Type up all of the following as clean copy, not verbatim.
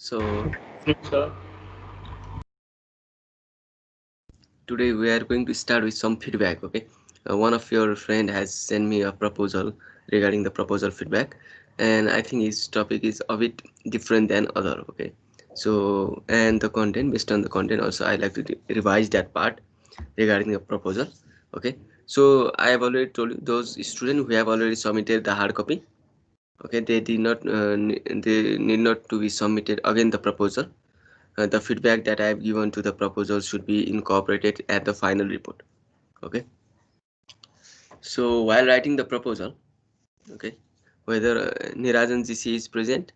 So Sure. today we are going to start with some feedback. Okay, one of your friend has sent me a proposal regarding the proposal feedback, and I think his topic is a bit different than other. Okay, so and the content, based on the content also, I like to revise that part regarding the proposal. Okay, so I have already told you those students who have already submitted the hard copy. Okay, they did not they need not to be submitted again the proposal. The feedback that I have given to the proposal should be incorporated at the final report. Okay, so while writing the proposal, okay, whether Nirajan GC is present.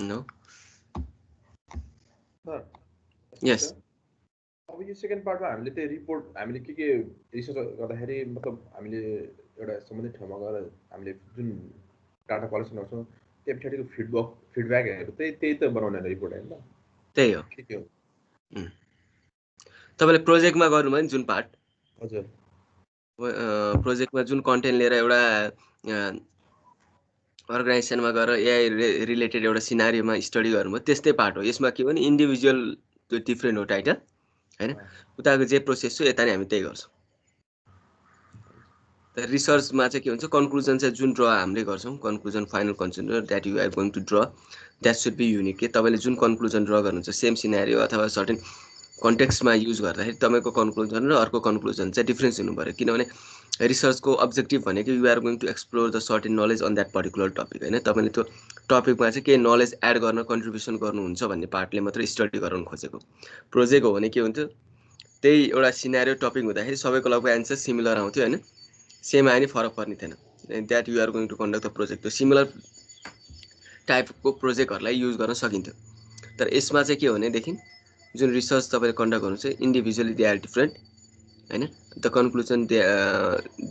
No. Sir Yes. अब यो second पार्टमा हामीले त्यो report हामीले के research गर्दाखेरि मतलब हामीले एउटा सम्बन्धित ठाउँमा गएर हामीले जुन डाटा कलेक्सन गर्छौँ त्यो पछाडिको फिडब्याकहरू त्यही त बनाउने रिपोर्ट होइन त त्यही हो। के हो तपाईँले प्रोजेक्टमा गर्नुभयो नि जुन पार्ट, हजुर प्रोजेक्टमा जुन कन्टेन्ट लिएर एउटा अर्गनाइजेसनमा गएर एआई रिलेटेड एउटा सिनारीमा स्टडी गर्नुभयो, त्यस्तै पार्ट हो। यसमा के भने इन्डिभिजुअल त्यो डिफ्रेन्ट हो टाइटल होइन, उताको जे प्रोसेस छ यता नि हामी त्यही गर्छौँ। त रिसर्चमा चाहिँ के हुन्छ, कन्क्लुजन चाहिँ जुन ड्र हामीले गर्छौँ, conclusion final conclusion that you are going to draw, that should be unique. के तपाईँले जुन कन्क्लुजन ड्र गर्नुहुन्छ सेम सिनारियो अथवा सर्टेन कन्टेक्स्टमा युज गर्दाखेरि तपाईँको कन्क्लुजन र अर्को कन्क्लुजन चाहिँ डिफ्रेन्स हुनु पऱ्यो। किनभने रिसर्चको अब्जेक्टिभ भनेको you are going to explore the certain knowledge on that particular topic होइन। तपाईँले त्यो टपिकमा चाहिँ केही नलेज एड गर्न कन्ट्रिब्युसन गर्नुहुन्छ भन्ने पार्टले मात्रै स्टडी गराउनु खोजेको। प्रोजेक्ट हो भने के हुन्थ्यो, त्यही एउटा सिनारियो टपिक हुँदाखेरि सबैको लगभग एन्सर सिमिलर आउँथ्यो होइन, सेम आयो नि फरक पर्ने थिएन। That you are going to conduct the project, त्यो सिमिलर टाइपको प्रोजेक्टहरूलाई युज गर्न सकिन्थ्यो। तर यसमा चाहिँ के हो भनेदेखि जुन रिसर्च तपाईँले कन्डक्ट गर्नु चाहिँ इन्डिभिजुअली दे आर डिफ्रेन्ट होइन। The conclusion they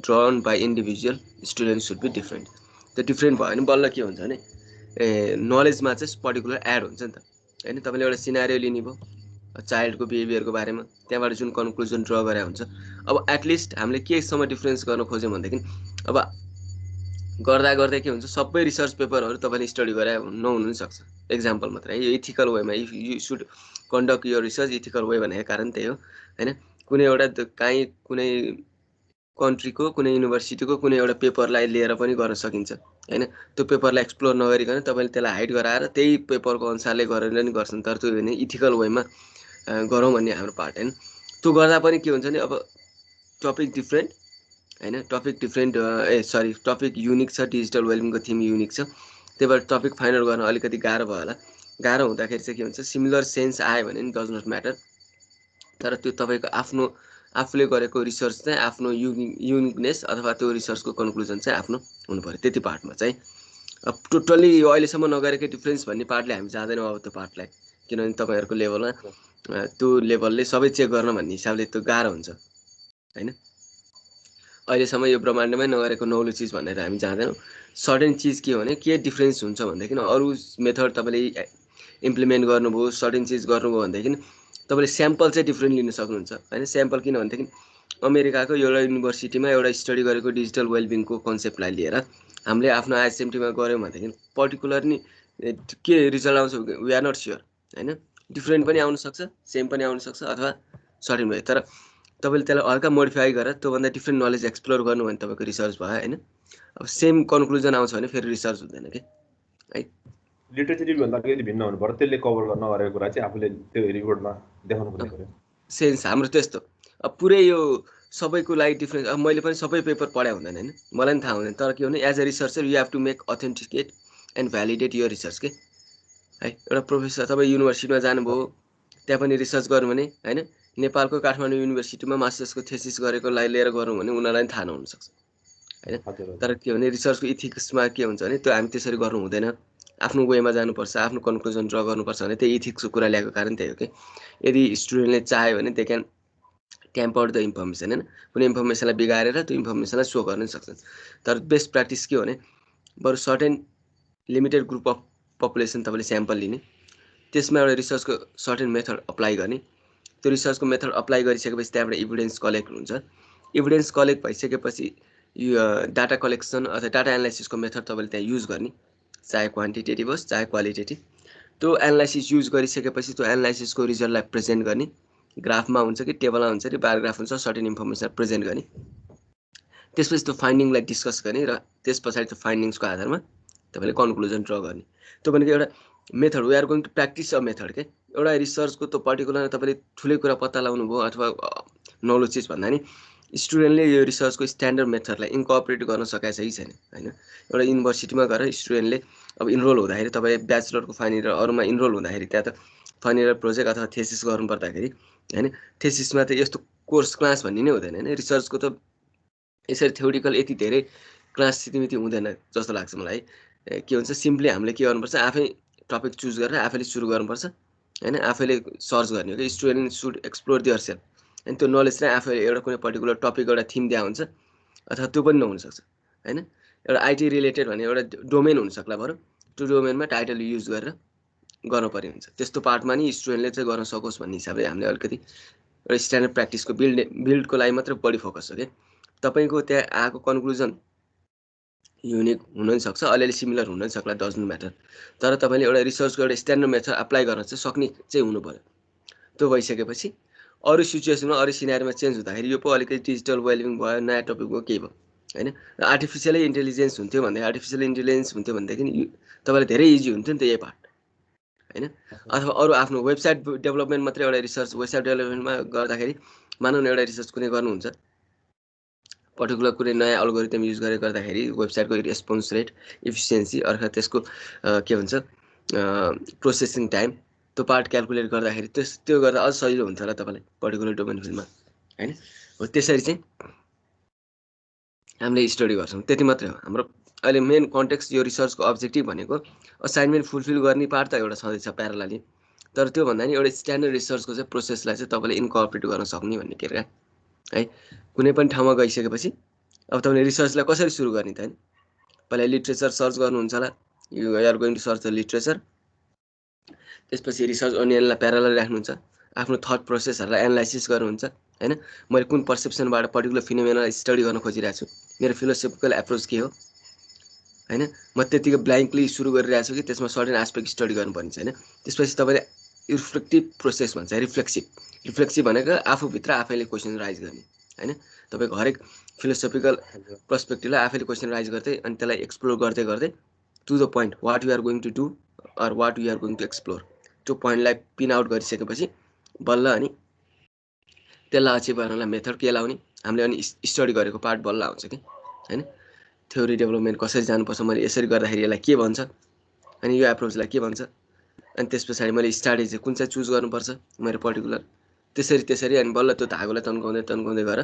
drawn by individual student should be different. त्यो डिफ्रेन्ट भयो भने बल्ल के हुन्छ भने नलेजमा चाहिँ पर्टिकुलर एड हुन्छ नि त होइन। तपाईँले एउटा सिनारियो लिने भयो चाइल्डको बिहेभियरको बारेमा, त्यहाँबाट जुन कन्क्लुजन ड्र गरे हुन्छ। अब एटलिस्ट हामीले केसम्म डिफ्रेन्स गर्न खोज्यौँ भनेदेखि अब गर्दा गर्दै के हुन्छ, सबै रिसर्च पेपरहरू तपाईँले स्टडी गरे नहुनु पनि सक्छ। एक्जाम्पल मात्र है, यो इथिकल वेमा यु सुड कन्डक्ट यो रिसर्च इथिकल वे भनेको कारण त्यही हो होइन। कुनै एउटा काहीँ कुनै कन्ट्रीको कुनै युनिभर्सिटीको कुनै एउटा पेपरलाई लिएर पनि गर्न सकिन्छ होइन। त्यो पेपरलाई एक्सप्लोर नगरिकन तपाईँले त्यसलाई हाइड गराएर त्यही पेपरको अनुसारले गरेर नि गर्छन्, तर त्यो भने इथिकल वेमा गरौँ भन्ने हाम्रो पार्ट होइन। त्यो गर्दा पनि के हुन्छ भने अब टपिक डिफ्रेन्ट होइन, टपिक डिफ्रेन्ट टपिक युनिक छ, डिजिटल वेलबिङको थिम युनिक छ, त्यही भएर टपिक फाइनल गर्न अलिकति गाह्रो भयो होला। गाह्रो हुँदाखेरि चाहिँ के हुन्छ, सिमिलर सेन्स आयो भने नि डज नट म्याटर, तर त्यो तपाईँको आफ्नो आफूले गरेको रिसर्च चाहिँ आफ्नो युनिकनेस अथवा त्यो रिसर्चको कन्क्लुजन चाहिँ आफ्नो हुनु पऱ्यो। त्यति पार्टमा चाहिँ अब टोटल्ली यो अहिलेसम्म नगरेकै डिफ्रेन्स भन्ने पार्टले हामी जाँदैनौँ अब त्यो पार्टलाई, किनभने तपाईँहरूको लेभलमा त्यो लेभलले सबै चेक गर्न भन्ने हिसाबले त्यो गाह्रो हुन्छ होइन। अहिलेसम्म यो ब्रह्माण्डमै नगरेको नौलो चिज भनेर हामी जाँदैनौँ। सर्टेन चिज के हो भने के डिफ्रेन्स हुन्छ भनेदेखि अरू मेथड तपाईँले इम्प्लिमेन्ट गर्नुभयो, सर्टेन चिज गर्नुभयो भनेदेखि तपाईँले स्याम्पल चाहिँ डिफ्रेन्ट लिन सक्नुहुन्छ होइन। स्याम्पल किन भनेदेखि अमेरिकाको एउटा युनिभर्सिटीमा एउटा स्टडी गरेको डिजिटल वेलबिङको कन्सेप्टलाई लिएर हामीले आफ्नो आइएसएमटीमा गऱ्यौँ भनेदेखि पर्टिकुलरली के रिजल्ट आउँछ वी आर नट स्योर होइन। डिफ्रेन्ट पनि आउनसक्छ, सेम पनि आउनसक्छ अथवा सर्टेन भयो, तर तपाईँले त्यसलाई हल्का मोडिफाई गरेर त्योभन्दा डिफ्रेन्ट नलेज एक्सप्लोर गर्नु भने तपाईँको रिसर्च भयो होइन। अब सेम कन्क्लुजन आउँछ भने फेरि रिसर्च हुँदैन कि है। लिटरेचर रिभ्यूभन्दा अलिकति भिन्न हुनु पर्यो, त्यसले कभर गर्न नगरेको कुरा चाहिँ आफूले त्यो रिपोर्टमा देखाउनु पर्ने पऱ्यो। सेन्स हाम्रो त्यस्तो अब पुरै यो सबैको लागि डिफ्रेन्स। अब मैले पनि सबै पेपर पढाइ हुँदैन होइन, मलाई पनि थाहा हुँदैन, तर के भने as a researcher you have to make authenticate and validate यो रिसर्च के है। एउटा प्रोफेसर तपाईँ युनिभर्सिटीमा जानुभयो, त्यहाँ पनि रिसर्च गर्नु भने होइन, नेपालको काठमाडौँ युनिभर्सिटीमा मास्टर्सको थेसिस गरेकोलाई लिएर गरौँ भने उनीहरूलाई पनि थाहा नहुनसक्छ होइन। तर के भने रिसर्चको इथिक्समा के हुन्छ भने त्यो हामी त्यसरी गर्नु हुँदैन आफ्नो वेमा जानुपर्छ, आफ्नो कन्क्लुजन ड्र गर्नुपर्छ भने त्यही इथिक्सको कुरा ल्याएको कारण त्यही हो कि यदि स्टुडेन्टले चाह्यो भने they can tamper the information होइन, कुनै इन्फर्मेसनलाई बिगारेर त्यो इन्फर्मेसनलाई सो गर्न सक्छन्। तर बेस्ट प्र्याक्टिस के हो भने बरु certain limited group of population तपाईँले स्याम्पल लिने, त्यसमा एउटा रिसर्चको सर्टेन मेथड अप्लाई गर्ने, त्यो रिसर्चको मेथड अप्लाई गरिसकेपछि त्यहाँबाट इभिडेन्स कलेक्ट हुन्छ। इभिडेन्स कलेक्ट भइसकेपछि यो डाटा कलेक्सन अथवा डाटा एनालाइसिसको मेथड तपाईँले त्यहाँ युज गर्ने, चाहे क्वान्टिटेटिभ होस् चाहे क्वालिटेटिभ। त्यो एनालाइसिस युज गरिसकेपछि त्यो एनालाइसिसको रिजल्टलाई प्रेजेन्ट गर्ने, ग्राफमा हुन्छ कि टेबलमा हुन्छ कि बार ग्राफ हुन्छ, सर्टेन इन्फर्मेसन प्रेजेन्ट गर्ने, त्यसपछि त्यो फाइन्डिङलाई डिस्कस गर्ने र त्यस पछाडि त्यो फाइन्डिङ्सको आधारमा तपाईँले कन्क्लुजन ड्र गर्ने। त्यो भनेको एउटा method, we are going to practice a method के। एउटा रिसर्चको त्यो पर्टिकुलर तपाईँले ठुलै कुरा पत्ता लगाउनु भयो अथवा नौलो चिज भन्दा नि स्टुडेन्टले यो रिसर्चको स्ट्यान्डर्ड मेथडलाई इन्कर्पोरेट गर्न सकेको छ कि छैन होइन। एउटा युनिभर्सिटीमा गएर स्टुडेन्टले अब इनरोल हुँदाखेरि तपाईँ ब्याचलरको फाइनल इयर अरूमा इनरोल हुँदाखेरि त्यहाँ त फाइनल इयर प्रोजेक्ट अथवा थेसिस गर्नु पर्दाखेरि होइन, थेसिसमा त यस्तो कोर्स क्लास भन्ने नै हुँदैन होइन। रिसर्चको त यसरी थ्योरिटिकल यति धेरै क्लास सिमिति हुँदैन जस्तो लाग्छ मलाई। के हुन्छ सिम्पली हामीले के गर्नुपर्छ, आफै टपिक चुज गरेर आफैले सुरु गर्नुपर्छ होइन, आफैले सर्च गर्ने हो कि student should explore their self. अनि त्यो नलेज चाहिँ आफैले एउटा कुनै पर्टिकुलर टपिक एउटा थिम दिया हुन्छ अथवा त्यो पनि नहुनसक्छ होइन। एउटा आइटी रिलेटेड भने एउटा डोमेन हुनसक्ला, बरु त्यो डोमेनमा टाइटल युज गरेर गर्नुपर्ने हुन्छ। त्यस्तो पार्टमा नि स्टुडेन्टले चाहिँ गर्न सकोस् भन्ने हिसाबले हामीले अलिकति एउटा स्ट्यान्डर्ड प्र्याक्टिसको बिल्डको लागि मात्रै बढी फोकस हो कि। तपाईँको त्यहाँ आएको कन्क्लुजन युनिक हुन पनि सक्छ, अलिअलि सिमिलर हुन पनि सक्ला, डजन्ट म्याटर। तर तपाईँले एउटा रिसर्चको एउटा स्ट्यान्डर्ड मेथड अप्लाई गर्न चाहिँ सक्ने चाहिँ हुनु पऱ्यो। त्यो भइसकेपछि अरू सिचुएसनमा अरू सिनेरीमा चेन्ज हुँदाखेरि यो पो अलिकति डिजिटल वेलबिङ भयो, नयाँ टपिक भयो, केही भयो होइन। र आर्टिफिसियलै इन्टेलिजेन्स हुन्थ्यो भने आर्टिफिसियल इन्टेलिजेन्स हुन्थ्यो भनेदेखि तपाईँलाई धेरै इजी हुन्थ्यो नि त यही पार्ट होइन। अथवा अरू आफ्नो वेबसाइट डेभलपमेन्ट मात्रै एउटा रिसर्च, वेबसाइट डेभलपमेन्टमा गर्दाखेरि मानौँ न एउटा रिसर्च कुनै गर्नुहुन्छ, पर्टिकुलर कुनै नयाँ अल्गोरिदम युज गरेर गर्दाखेरि वेबसाइटको रेस्पोन्स रेट, इफिसियन्सी अर्थात् त्यसको के भन्छ प्रोसेसिङ टाइम, त्यो पार्ट क्यालकुलेट गर्दाखेरि त्यो गर्दा अझ सजिलो हुन्छ होला तपाईँलाई पर्टिकुलर डोमेन फिल्डमा होइन। हो त्यसरी चाहिँ हामीले स्टडी गर्छौँ, त्यति मात्रै हो हाम्रो अहिले मेन कन्टेक्स्ट। यो रिसर्चको अब्जेक्टिभ भनेको असाइनमेन्ट फुलफिल गर्ने पार्ट त एउटा छँदैछ प्यारलली, तर त्योभन्दा नि एउटा स्ट्यान्डर्ड रिसर्चको चाहिँ प्रोसेसलाई चाहिँ तपाईँले इन्कर्पोरेट गर्न सक्ने भन्ने के अरे है। कुनै पनि ठाउँमा गइसकेपछि अब तपाईँले रिसर्चलाई कसरी सुरु गर्ने त होइन, पहिला लिट्रेचर सर्च गर्नुहुन्छ होला, you are going to search the literature. त्यसपछि रिसर्च ओनियनलाई प्यारलल राख्नुहुन्छ, आफ्नो थट प्रोसेसहरूलाई एनालाइसिस गर्नुहुन्छ होइन। मैले कुन पर्सेप्सनबाट पर्टिकुलर फिनोमेनालाई स्टडी गर्न खोजिरहेको छु, मेरो फिलोसोफिकल एप्रोच के हो होइन। म त्यतिकै ब्ल्याङ्कली सुरु गरिरहेको छु कि त्यसमा सर्टेन एस्पेक्ट स्टडी गर्नुपर्ने छ होइन। त्यसपछि तपाईँले रिफ्लेक्टिभ प्रोसेस भन्छ, रिफ्लेक्सिभ भनेको आफूभित्र आफैले क्वेसन राइज गर्ने होइन। तपाईँको हरेक फिलोसोफिकल पर्सपेक्टिभलाई आफैले क्वेसन राइज गर्दै अनि त्यसलाई एक्सप्लोर गर्दै गर्दै to the point what you are going to do or what you are going to explore, त्यो पोइन्टलाई पिन आउट गरिसकेपछि बल्ल अनि त्यसलाई अचिभ गर्नलाई मेथड के लाउने, हामीले अनि स्टडी गरेको पार्ट बल्ल आउँछ कि होइन। थ्योरी डेभलपमेन्ट कसरी जानुपर्छ, मैले यसरी गर्दाखेरि यसलाई के भन्छ, अनि यो एप्रोचलाई के भन्छ, अनि त्यस पछाडि मैले स्ट्राटेजी कुन चाहिँ चुज गर्नुपर्छ मेरो पर्टिकुलर, त्यसरी अनि बल्ल त्यो धागोलाई तन्काउँदै गएर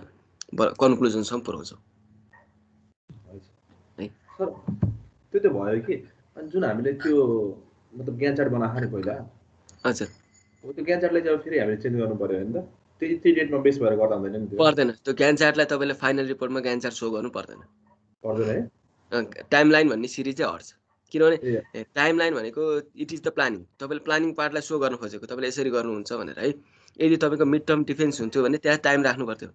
कन्क्लुजनसम्म पुऱ्याउँछौँ है। सर त्यो त भयो कि अनि जुन हामीले त्यो मतलब ज्ञान चार्ट बनाएको नि पहिला, हजुर त्यो ज्ञान चार्टलाई चाहिँ अब फेरि हामीले चेन्ज गर्नु पर्यो होइन त, त्यो डेटमा बेस भएर गर्दा हुँदैन नि? त्यो पर्दैन, त्यो ज्ञान चार्टलाई तपाईँले फाइनल रिपोर्टमा ज्ञान चार्ट सो गर्नु पर्दैन है। टाइमलाइन भन्ने सिरिज चाहिँ हट्छ, किनभने टाइमलाइन भनेको इट इज द प्लानिङ। तपाईँले प्लानिङ पार्टलाई सो गर्न खोजेको, तपाईँले यसरी गर्नुहुन्छ भनेर है। यदि तपाईँको मिड टर्म डिफेन्स हुन्थ्यो भने त्यहाँ टाइम राख्नु पर्थ्यो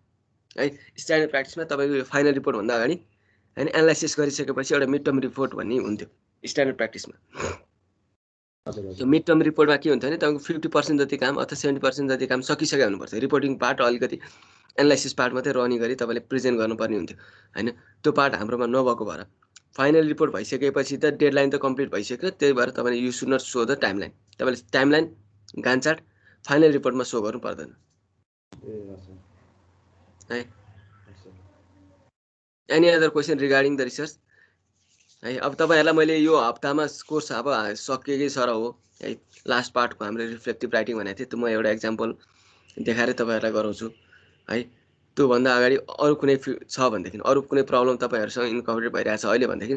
है। स्ट्यान्डर्ड प्र्याक्टिसमा तपाईँको फाइनल रिपोर्टभन्दा अगाडि होइन एनालाइसिस गरिसकेपछि एउटा मिड टर्म रिपोर्ट भन्ने हुन्थ्यो स्ट्यान्डर्ड प्र्याक्टिसमा। त्यो मिड टर्म रिपोर्टमा के हुन्थ्यो भने तपाईँको 50% जति काम अथवा 70% जति काम सकिसकेको हुनुपर्छ। रिपोर्टिङ पार्ट अलिकति एनालाइसिस पार्ट मात्रै रनिङ गरी तपाईँले प्रेजेन्ट गर्नुपर्ने हुन्थ्यो होइन। त्यो पार्ट हाम्रोमा नभएको भएर फाइनल रिपोर्ट भइसकेपछि त डेडलाइन त कम्प्लिट भइसक्यो, त्यही भएर तपाईँले you should not show the timeline. तपाईँले टाइमलाइन गान चार्ट फाइनल रिपोर्टमा सो गर्नु पर्दैन है। Any other question regarding the research है। अब तपाईँहरूलाई मैले यो हप्तामा कोर्स अब सकिएकै सर हो है। लास्ट पार्टको हामीले रिफ्लेक्टिभ राइटिङ भनेको थिएँ, त्यो म एउटा एक्जाम्पल देखाएर तपाईँहरूलाई गराउँछु है। त्योभन्दा अगाडि अरू कुनै छ भनेदेखि, अरू कुनै प्रब्लम तपाईँहरूसँग इन्कम्प्लिट भइरहेछ अहिले भनेदेखि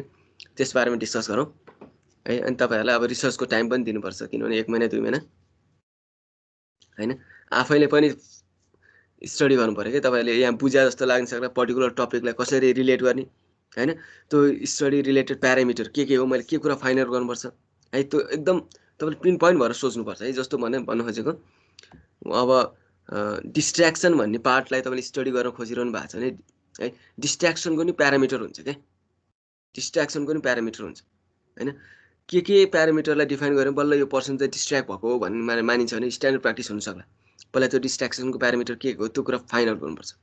त्यसबारेमा डिस्कस गरौँ है। अनि तपाईँहरूलाई अब रिसर्चको टाइम पनि दिनुपर्छ, किनभने 1 महिना 2 महिना हैन, आफैले पनि स्टडी गर्नु पर्यो कि तपाईँले यहाँ बुझ्या जस्तो लाग्न सक्ला पर्टिकुलर टपिकलाई कसरी रिलेट गर्ने हैन। त्यो स्टडी रिलेटेड प्यारामिटर के हो, मैले के कुरा फाइन्ड आउट गर्नुपर्छ है, त्यो एकदम तपाईँले पिन पोइन्ट भएर सोच्नुपर्छ है। जस्तो भन्नु खोजेको अब डिस्ट्र्याक्सन भन्ने पार्टलाई तपाईँले स्टडी गर्न खोजिरहनु भएको छ भने है, डिस्ट्र्याक्सनको नि प्यारामिटर हुन्छ क्या, डिस्ट्र्याक्सनको नि प्यारामिटर हुन्छ हैन। के प्यारामिटरलाई डिफाइन गरेर बल्ल यो पर्सन चाहिँ डिस्ट्र्याक्ट भएको हो भन्ने मानिन्छ भने स्ट्यान्डर्ड प्र्याक्टिस हुनसक्ला। पहिला त्यो डिस्ट्र्याक्सनको प्यारामिटर के हो त्यो कुरा फाइन्ड आउट गर्नुपर्छ।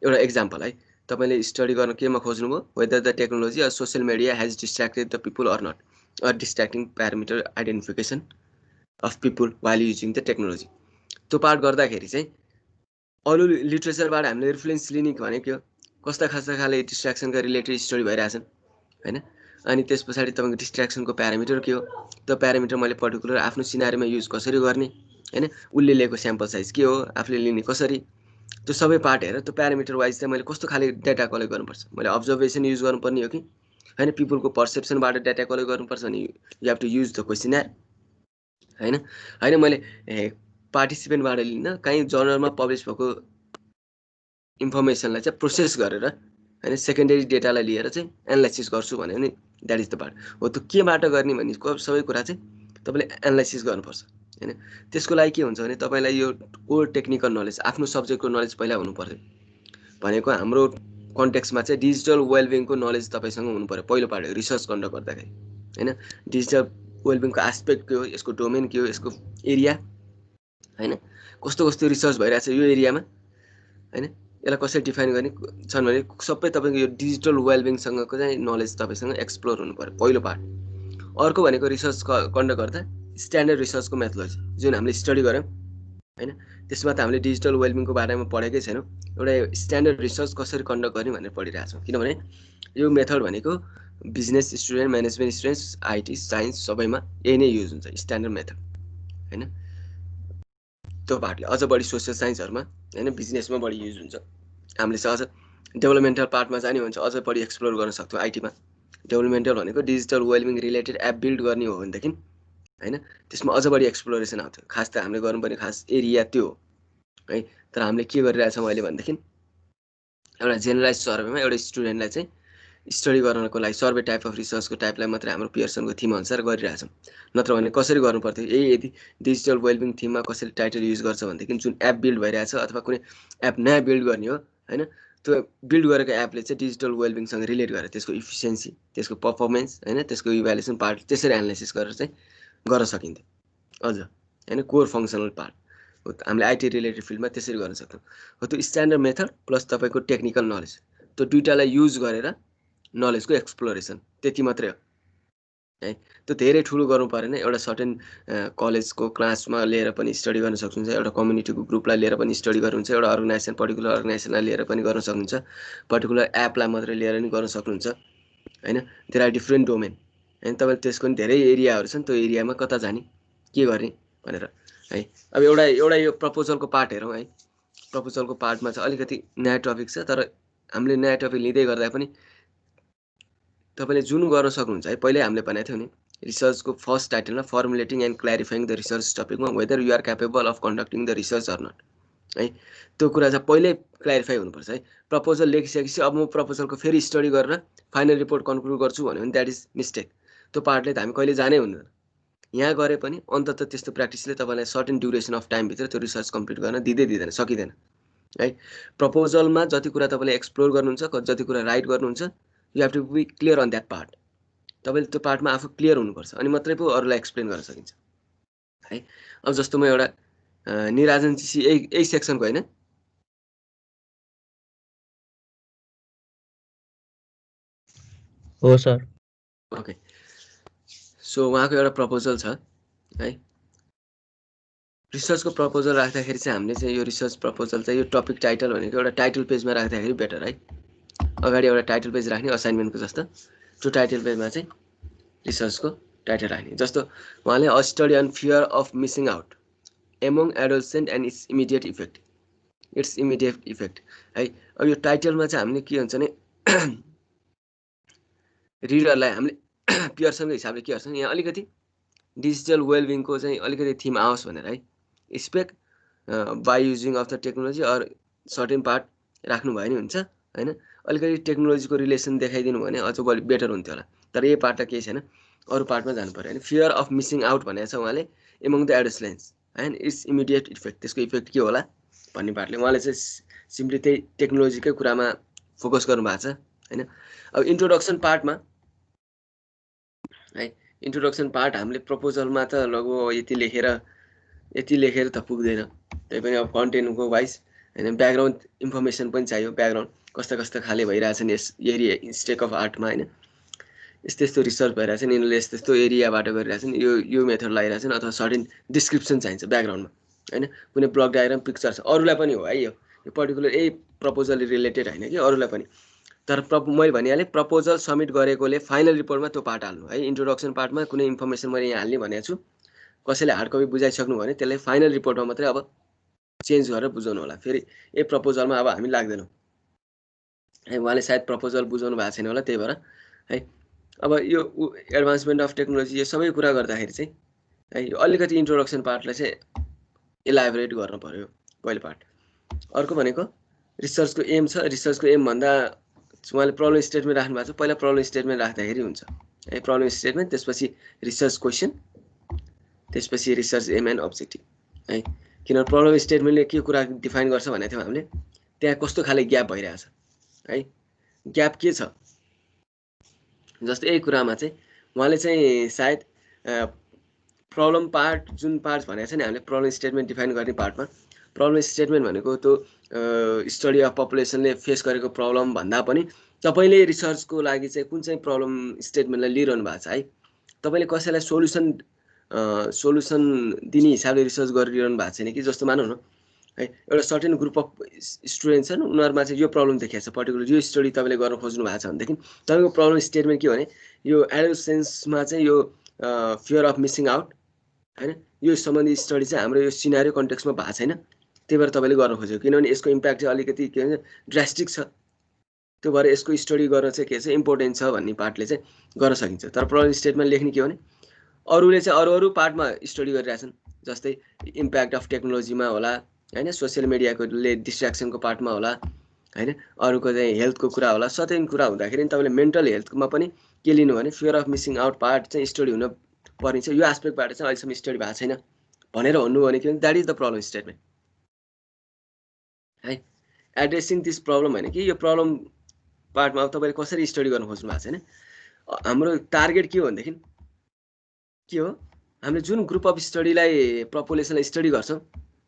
एउटा एक्जाम्पल है, तपाईँले स्टडी गर्न केमा खोज्नुभयो, whether the technology or social media has distracted the people or not, or distracting parameter identification of people while using the technology. त्यो पार्ट गर्दाखेरि चाहिँ अरू लिट्रेचरबाट हामीले रिफरेन्स लिने भनेको कस्ता खाले डिस्ट्र्याक्सनका रिलेटेड स्टडी भइरहेछन् हैन। अनि त्यस पछाडि तपाईँको डिस्ट्र्याक्सनको प्यारामिटर के हो, त्यो प्यारामिटर मैले पर्टिकुलर आफ्नो सिनारीमा युज कसरी गर्ने हैन, उसले लिएको स्याम्पल साइज के हो, आफूले लिने कसरी, त्यो सबै पार्ट हेरेर त्यो प्यारामिटर वाइज चाहिँ मैले कस्तो खाले डाटा कलेक्ट गर्नुपर्छ, मैले अब्जर्भेसन युज गर्नुपर्ने हो कि हैन, पिपुलको पर्सेप्सनबाट डाटा कलेक्ट गर्नुपर्छ भने you have to use the questionnaire हैन। मैले पार्टिसिपेन्टबाट लिन कहीँ जर्नलमा पब्लिस भएको इन्फर्मेसनलाई चाहिँ प्रोसेस गरेर हैन सेकेन्डरी डेटालाई लिएर चाहिँ एनालाइसिस गर्छु भने नि द्याट इज द पार्ट हो। त्यो केबाट गर्ने भन्ने सबै कुरा चाहिँ तपाईँले एनालाइसिस गर्नुपर्छ हैन। त्यसको लागि के हुन्छ भने तपाईँलाई यो कोर टेक्निकल नलेज, आफ्नो सब्जेक्टको नलेज पहिला हुनु पर्यो। भनेको हाम्रो कन्टेक्स्टमा चाहिँ डिजिटल वेलबिङको नलेज तपाईँसँग हुनु पर्यो पहिलो पार्ट हो, रिसर्च कन्डक्ट गर्दाखेरि हैन। डिजिटल वेलबिङको एस्पेक्ट के हो, यसको डोमेन के हो, यसको एरिया हैन, कस्तो रिसर्च भइरहेछ यो एरियामा हैन, यसलाई कसरी डिफाइन गर्ने छन् भने सबै तपाईँको यो डिजिटल वेलबिङसँगको चाहिँ नलेज तपाईँसँग एक्सप्लोर हुनु पर्यो पहिलो पार्ट। अर्को भनेको रिसर्च कन्डक्ट गर्दा स्ट्यान्डर्ड रिसर्चको मेथोलोजी जुन हामीले स्टडी गऱ्यौँ हैन, त्यसमा त हामीले डिजिटल वेलबिङको बारेमा पढेकै छैनौँ, एउटा स्ट्यान्डर्ड रिसर्च कसरी कन्डक्ट गर्ने भनेर पढिरहेछौँ। किनभने यो मेथड भनेको business student, management students, IT, science सबैमा यही नै युज हुन्छ स्ट्यान्डर्ड मेथड हैन। त्यो पार्टले अझ बढी सोसियल साइन्सहरूमा हैन, बिजनेसमा बढी युज हुन्छ। हामीले चाहिँ अझ डेभलपमेन्टल पार्टमा जाने हो भने चाहिँ अझ बढी एक्सप्लोर गर्न सक्छौँ आइटीमा। डेभलपमेन्टल भनेको digital well-being related app build गर्ने हो भनेदेखि हैन, त्यसमा अझ बढी एक्सप्लोरेसन आउँथ्यो। खास त हामीले गर्नुपर्ने खास एरिया त्यो हो है। तर हामीले के गरिरहेछौँ अहिले भनेदेखि एउटा जेनरलाइज सर्वेमा एउटा स्टुडेन्टलाई चाहिँ स्टडी गर्नको लागि सर्वे टाइप अफ रिसर्चको टाइपलाई मात्रै हाम्रो पियर्सनको थिम अनुसार गरिरहेछौँ। नत्र भने कसरी गर्नु पर्थ्यो, यदि डिजिटल वेलबिङ थिममा कसरी टाइटल युज गर्छ भनेदेखि जुन एप बिल्ड भइरहेछ अथवा कुनै एप नयाँ बिल्ड गर्ने हो हैन, त्यो बिल्ड गरेको एपले चाहिँ डिजिटल वेलबिङसँग रिलेट गरेर त्यसको इफिसियन्सी, त्यसको पर्फर्मेन्स हैन, त्यसको इभ्यालुएसन पार्ट त्यसरी एनालाइसिस गरेर चाहिँ गर्न सकिन्थ्यो अझ हैन। कोर फङ्सनल पार्ट हामीले आइटी रिलेटेड फिल्डमा त्यसरी गर्न सक्छौँ हो। त्यो स्ट्यान्डर्ड मेथड प्लस तपाईँको टेक्निकल नलेज, त्यो दुइटालाई युज गरेर नलेजको एक्सप्लोरेसन, त्यति मात्रै हो है। त्यो धेरै ठुलो गर्नु परेन, एउटा सर्टेन कलेजको क्लासमा लिएर पनि स्टडी गर्न सक्नुहुन्छ, एउटा कम्युनिटीको ग्रुपलाई लिएर पनि स्टडी गर्नुहुन्छ, एउटा अर्गनाइजेसन पर्टिकुलर अर्गनाइजेसनलाई लिएर पनि गर्न सक्नुहुन्छ, पर्टिकुलर एपलाई मात्रै लिएर पनि गर्न सक्नुहुन्छ हैन। देयर आर डिफ्रेन्ट डोमेन हैन, तपाईँले त्यसको पनि धेरै एरियाहरू छन्, त्यो एरियामा कता जाने के गर्ने भनेर है। अब एउटा यो प्रपोजलको पार्ट हेरौँ है। प्रपोजलको पार्टमा चाहिँ अलिकति नयाँ टपिक छ, तर हामीले नयाँ टपिक लिँदै गर्दा पनि तपाईँले जुन गर्न सक्नुहुन्छ है। पहिल्यै हामीले भनेको थियौँ नि रिसर्चको फर्स्ट टाइटलमा formulating and clarifying the research टपिकमा whether you are capable of conducting the research or not है, त्यो कुरा चाहिँ पहिल्यै क्ल्यारिफाई हुनुपर्छ है। प्रपोजल लेखिसकेपछि अब म प्रपोजलको फेरि स्टडी गरेर फाइनल रिपोर्ट कन्क्लुड गर्छु भन्यो भने द्याट इज मिस्टेक। त्यो पार्टले त हामी कहिले जानै हुँदैन। यहाँ गरे पनि अन्तत त्यस्तो प्र्याक्टिसले तपाईँलाई सर्टेन ड्युरेसन अफ टाइमभित्र त्यो रिसर्च कम्प्लिट गर्न दिँदैन, सकिँदैन है। प्रपोजलमा जति कुरा तपाईँले एक्सप्लोर गर्नुहुन्छ, जति कुरा राइट गर्नुहुन्छ, you have to be clear on that part. तपाईँले त्यो पार्टमा आफू क्लियर हुनुपर्छ, अनि मात्रै पो अरूलाई एक्सप्लेन गर्न सकिन्छ है। अब जस्तो म एउटा निराजन जीसी यही सेक्सनको होइन, हो सर। ओके, सो उहाँको एउटा प्रपोजल छ है। रिसर्चको प्रपोजल राख्दाखेरि चाहिँ हामीले चाहिँ यो रिसर्च प्रपोजल चाहिँ यो टपिक टाइटल भनेको एउटा टाइटल पेजमा राख्दाखेरि बेटर है। अगाडि एउटा टाइटल पेज राख्ने असाइनमेन्टको जस्तो, त्यो टाइटल पेजमा चाहिँ रिसर्चको टाइटल राख्ने। जस्तो उहाँले a study on fear of missing out among adolescent and its immediate effect है। अब यो टाइटलमा चाहिँ हामीले के हुन्छ भने रिडरलाई हामीले पियर्सनको हिसाबले के गर्छन् यहाँ अलिकति डिजिटल वेलबिङको चाहिँ अलिकति थिम आओस् भनेर है spec by using of the technology or certain part राख्नु भयो नि हुन्छ हैन अलिकति टेक्नोलोजीको रिलेसन देखाइदिनु भने अझ बढी बेटर हुन्थ्यो होला तर यो पार्ट त केही छैन अरू पार्टमा जानु पर्यो हैन फियर अफ मिसिङ आउट भनेको छ उहाँले एमङ द एडोलेसेन्स हैन इट्स इमिडिएट इफेक्ट त्यसको इफेक्ट के होला भन्ने पार्टले उहाँले चाहिँ सिम्पली त्यही टेक्नोलोजीकै कुरामा फोकस गर्नुभएको छ हैन अब इन्ट्रोडक्सन पार्टमा है इन्ट्रोडक्सन पार्ट हामीले प्रपोजलमा त लगभग यति लेखेर त पुग्दैन त्यही पनि अब कन्टेन्टको वाइज हैन ब्याकग्राउन्ड इन्फर्मेसन पनि चाहियो ब्याकग्राउन्ड कस्ता कस्ता खाले भइरहेछन् यस एरिया स्टेक अफ आर्टमा हैन यस्तो यस्तो रिसर्च भइरहेछन् यिनीहरूले यस्तो यस्तो एरियाबाट गरिरहेछन् यो मेथड लगाइरहेछन् अथवा सर्टेन डिस्क्रिप्सन चाहिन्छ ब्याकग्राउन्डमा हैन कुनै ब्लक डायग्राम पिक्चर छ अरूलाई पनि हो है यो पर्टिकुलर यही प्रपोजल रिलेटेड हैन कि अरूलाई पनि तर मैले भनिहालेँ प्रपोजल सबमिट गरेकोले फाइनल रिपोर्टमा त्यो पार्ट हाल्नु है इन्ट्रोडक्सन पार्टमा कुनै इन्फर्मेसन मैले यहाँ हाल्ने भनेको छु कसैले हार्ड कपी बुझाइसक्नु भने त्यसलाई फाइनल रिपोर्टमा मात्रै अब चेन्ज गरेर बुझाउनु होला फेरि ए प्रपोजलमा अब हामी लाग्दैनौँ है उहाँले सायद प्रपोजल बुझाउनु भएको छैन होला त्यही भएर है अब यो एडभान्समेन्ट अफ टेक्नोलोजी यो सबै कुरा गर्दाखेरि चाहिँ है यो अलिकति इन्ट्रोडक्सन पार्टलाई चाहिँ इलाबोरेट गर्नु पर्यो पहिलो पार्ट अर्को भनेको रिसर्चको एम छ रिसर्चको एम भन्दा उहाँले प्रब्लम स्टेटमेन्ट राख्नु भएको छ पहिला प्रब्लम स्टेटमेन्ट राख्दाखेरि हुन्छ है प्रब्लम स्टेटमेन्ट त्यसपछि रिसर्च क्वेसन त्यसपछि रिसर्च एम एन्ड अब्जेक्टिभ है किनभने प्रब्लम स्टेटमेन्टले के कुरा डिफाइन गर्छ भनेको थियौँ हामीले त्यहाँ कस्तो खाले ग्याप भइरहेछ है ग्याप के छ जस्तै यही कुरामा चाहिँ उहाँले चाहिँ सायद प्रब्लम पार्ट जुन पार्ट भनेको छ नि हामीले प्रब्लम स्टेटमेन्ट डिफाइन गर्ने पार्टमा प्रब्लम स्टेटमेन्ट भनेको त्यो स्टडी अफ पपुलेसनले फेस गरेको प्रब्लम भन्दा पनि तपाईँले रिसर्चको लागि चाहिँ कुन चाहिँ प्रब्लम स्टेटमेन्टलाई लिइरहनु भएको छ है तपाईँले कसैलाई सोल्युसन दिने हिसाबले रिसर्च गरिरहनु भएको छैन कि जस्तो मानौँ न है एउटा सर्टेन ग्रुप अफ स्टुडेन्ट छन् उनीहरूमा चाहिँ यो प्रब्लम देखिएको छ पर्टिकुलर यो स्टडी तपाईँले गर्न खोज्नु भएको छ भनेदेखि तपाईँको प्रब्लम स्टेटमेन्ट के भने यो एडोलेसेन्समा चाहिँ यो फियर अफ मिसिङ आउट हैन यो सम्बन्धी स्टडी चाहिँ हाम्रो यो सिनारियो कन्टेक्स्टमा भएको छैन त्यही भएर तपाईँले गर्न खोजेको किनभने यसको इम्प्याक्ट चाहिँ अलिकति के भन्छ ड्रास्टिक छ त्यो भएर यसको स्टडी गर्न चाहिँ के छ इम्पोर्टेन्ट छ भन्ने पार्टले चाहिँ गर्न सकिन्छ तर प्रब्लम स्टेटमेन्ट लेख्ने के हो भने अरूले चाहिँ अरू पार्टमा स्टडी गरिरहेछन् जस्तै इम्प्याक्ट अफ टेक्नोलोजीमा होला हैन सोसियल मिडियाकोले डिस्ट्र्याक्सनको पार्टमा होला हैन अरूको चाहिँ हेल्थको कुरा होला सबै कुरा हुँदाखेरि तपाईँले मेन्टल हेल्थमा पनि के लिनु भने fear of missing out part चाहिँ स्टडी हुन पर्ने छ यो एस्पेक्टबाट चाहिँ अहिलेसम्म स्टडी भएको छैन भनेर भन्नु भने के भने that is the problem statement है एड्रेसिङ दिस प्रब्लम होइन कि यो प्रब्लम पार्टमा अब तपाईँले कसरी स्टडी गर्न खोज्नु भएको छैन हाम्रो टार्गेट के हो भनेदेखि के हो हामीले जुन ग्रुप अफ स्टडीलाई पपुलेसनलाई स्टडी गर्छौँ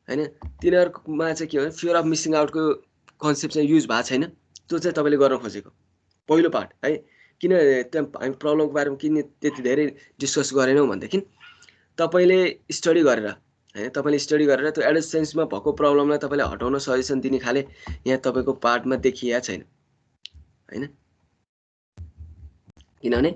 हैन तिनीहरूमा चाहिँ के हो फियर अफ मिसिङ आउटको कन्सेप्ट चाहिँ युज भएको छैन त्यो चाहिँ तपाईँले गर्न खोजेको पहिलो पार्ट है किन हामी प्रब्लमको बारेमा किन त्यति धेरै डिस्कस गरेनौँ भनेदेखि तपाईँले स्टडी गरेर हैन तपाईँले स्टडी गरेर त्यो एडोलेसेन्समा भएको प्रब्लमलाई तपाईँले हटाउन सजेसन दिने खाले यहाँ तपाईँको पार्टमा देखिया छैन हैन किनभने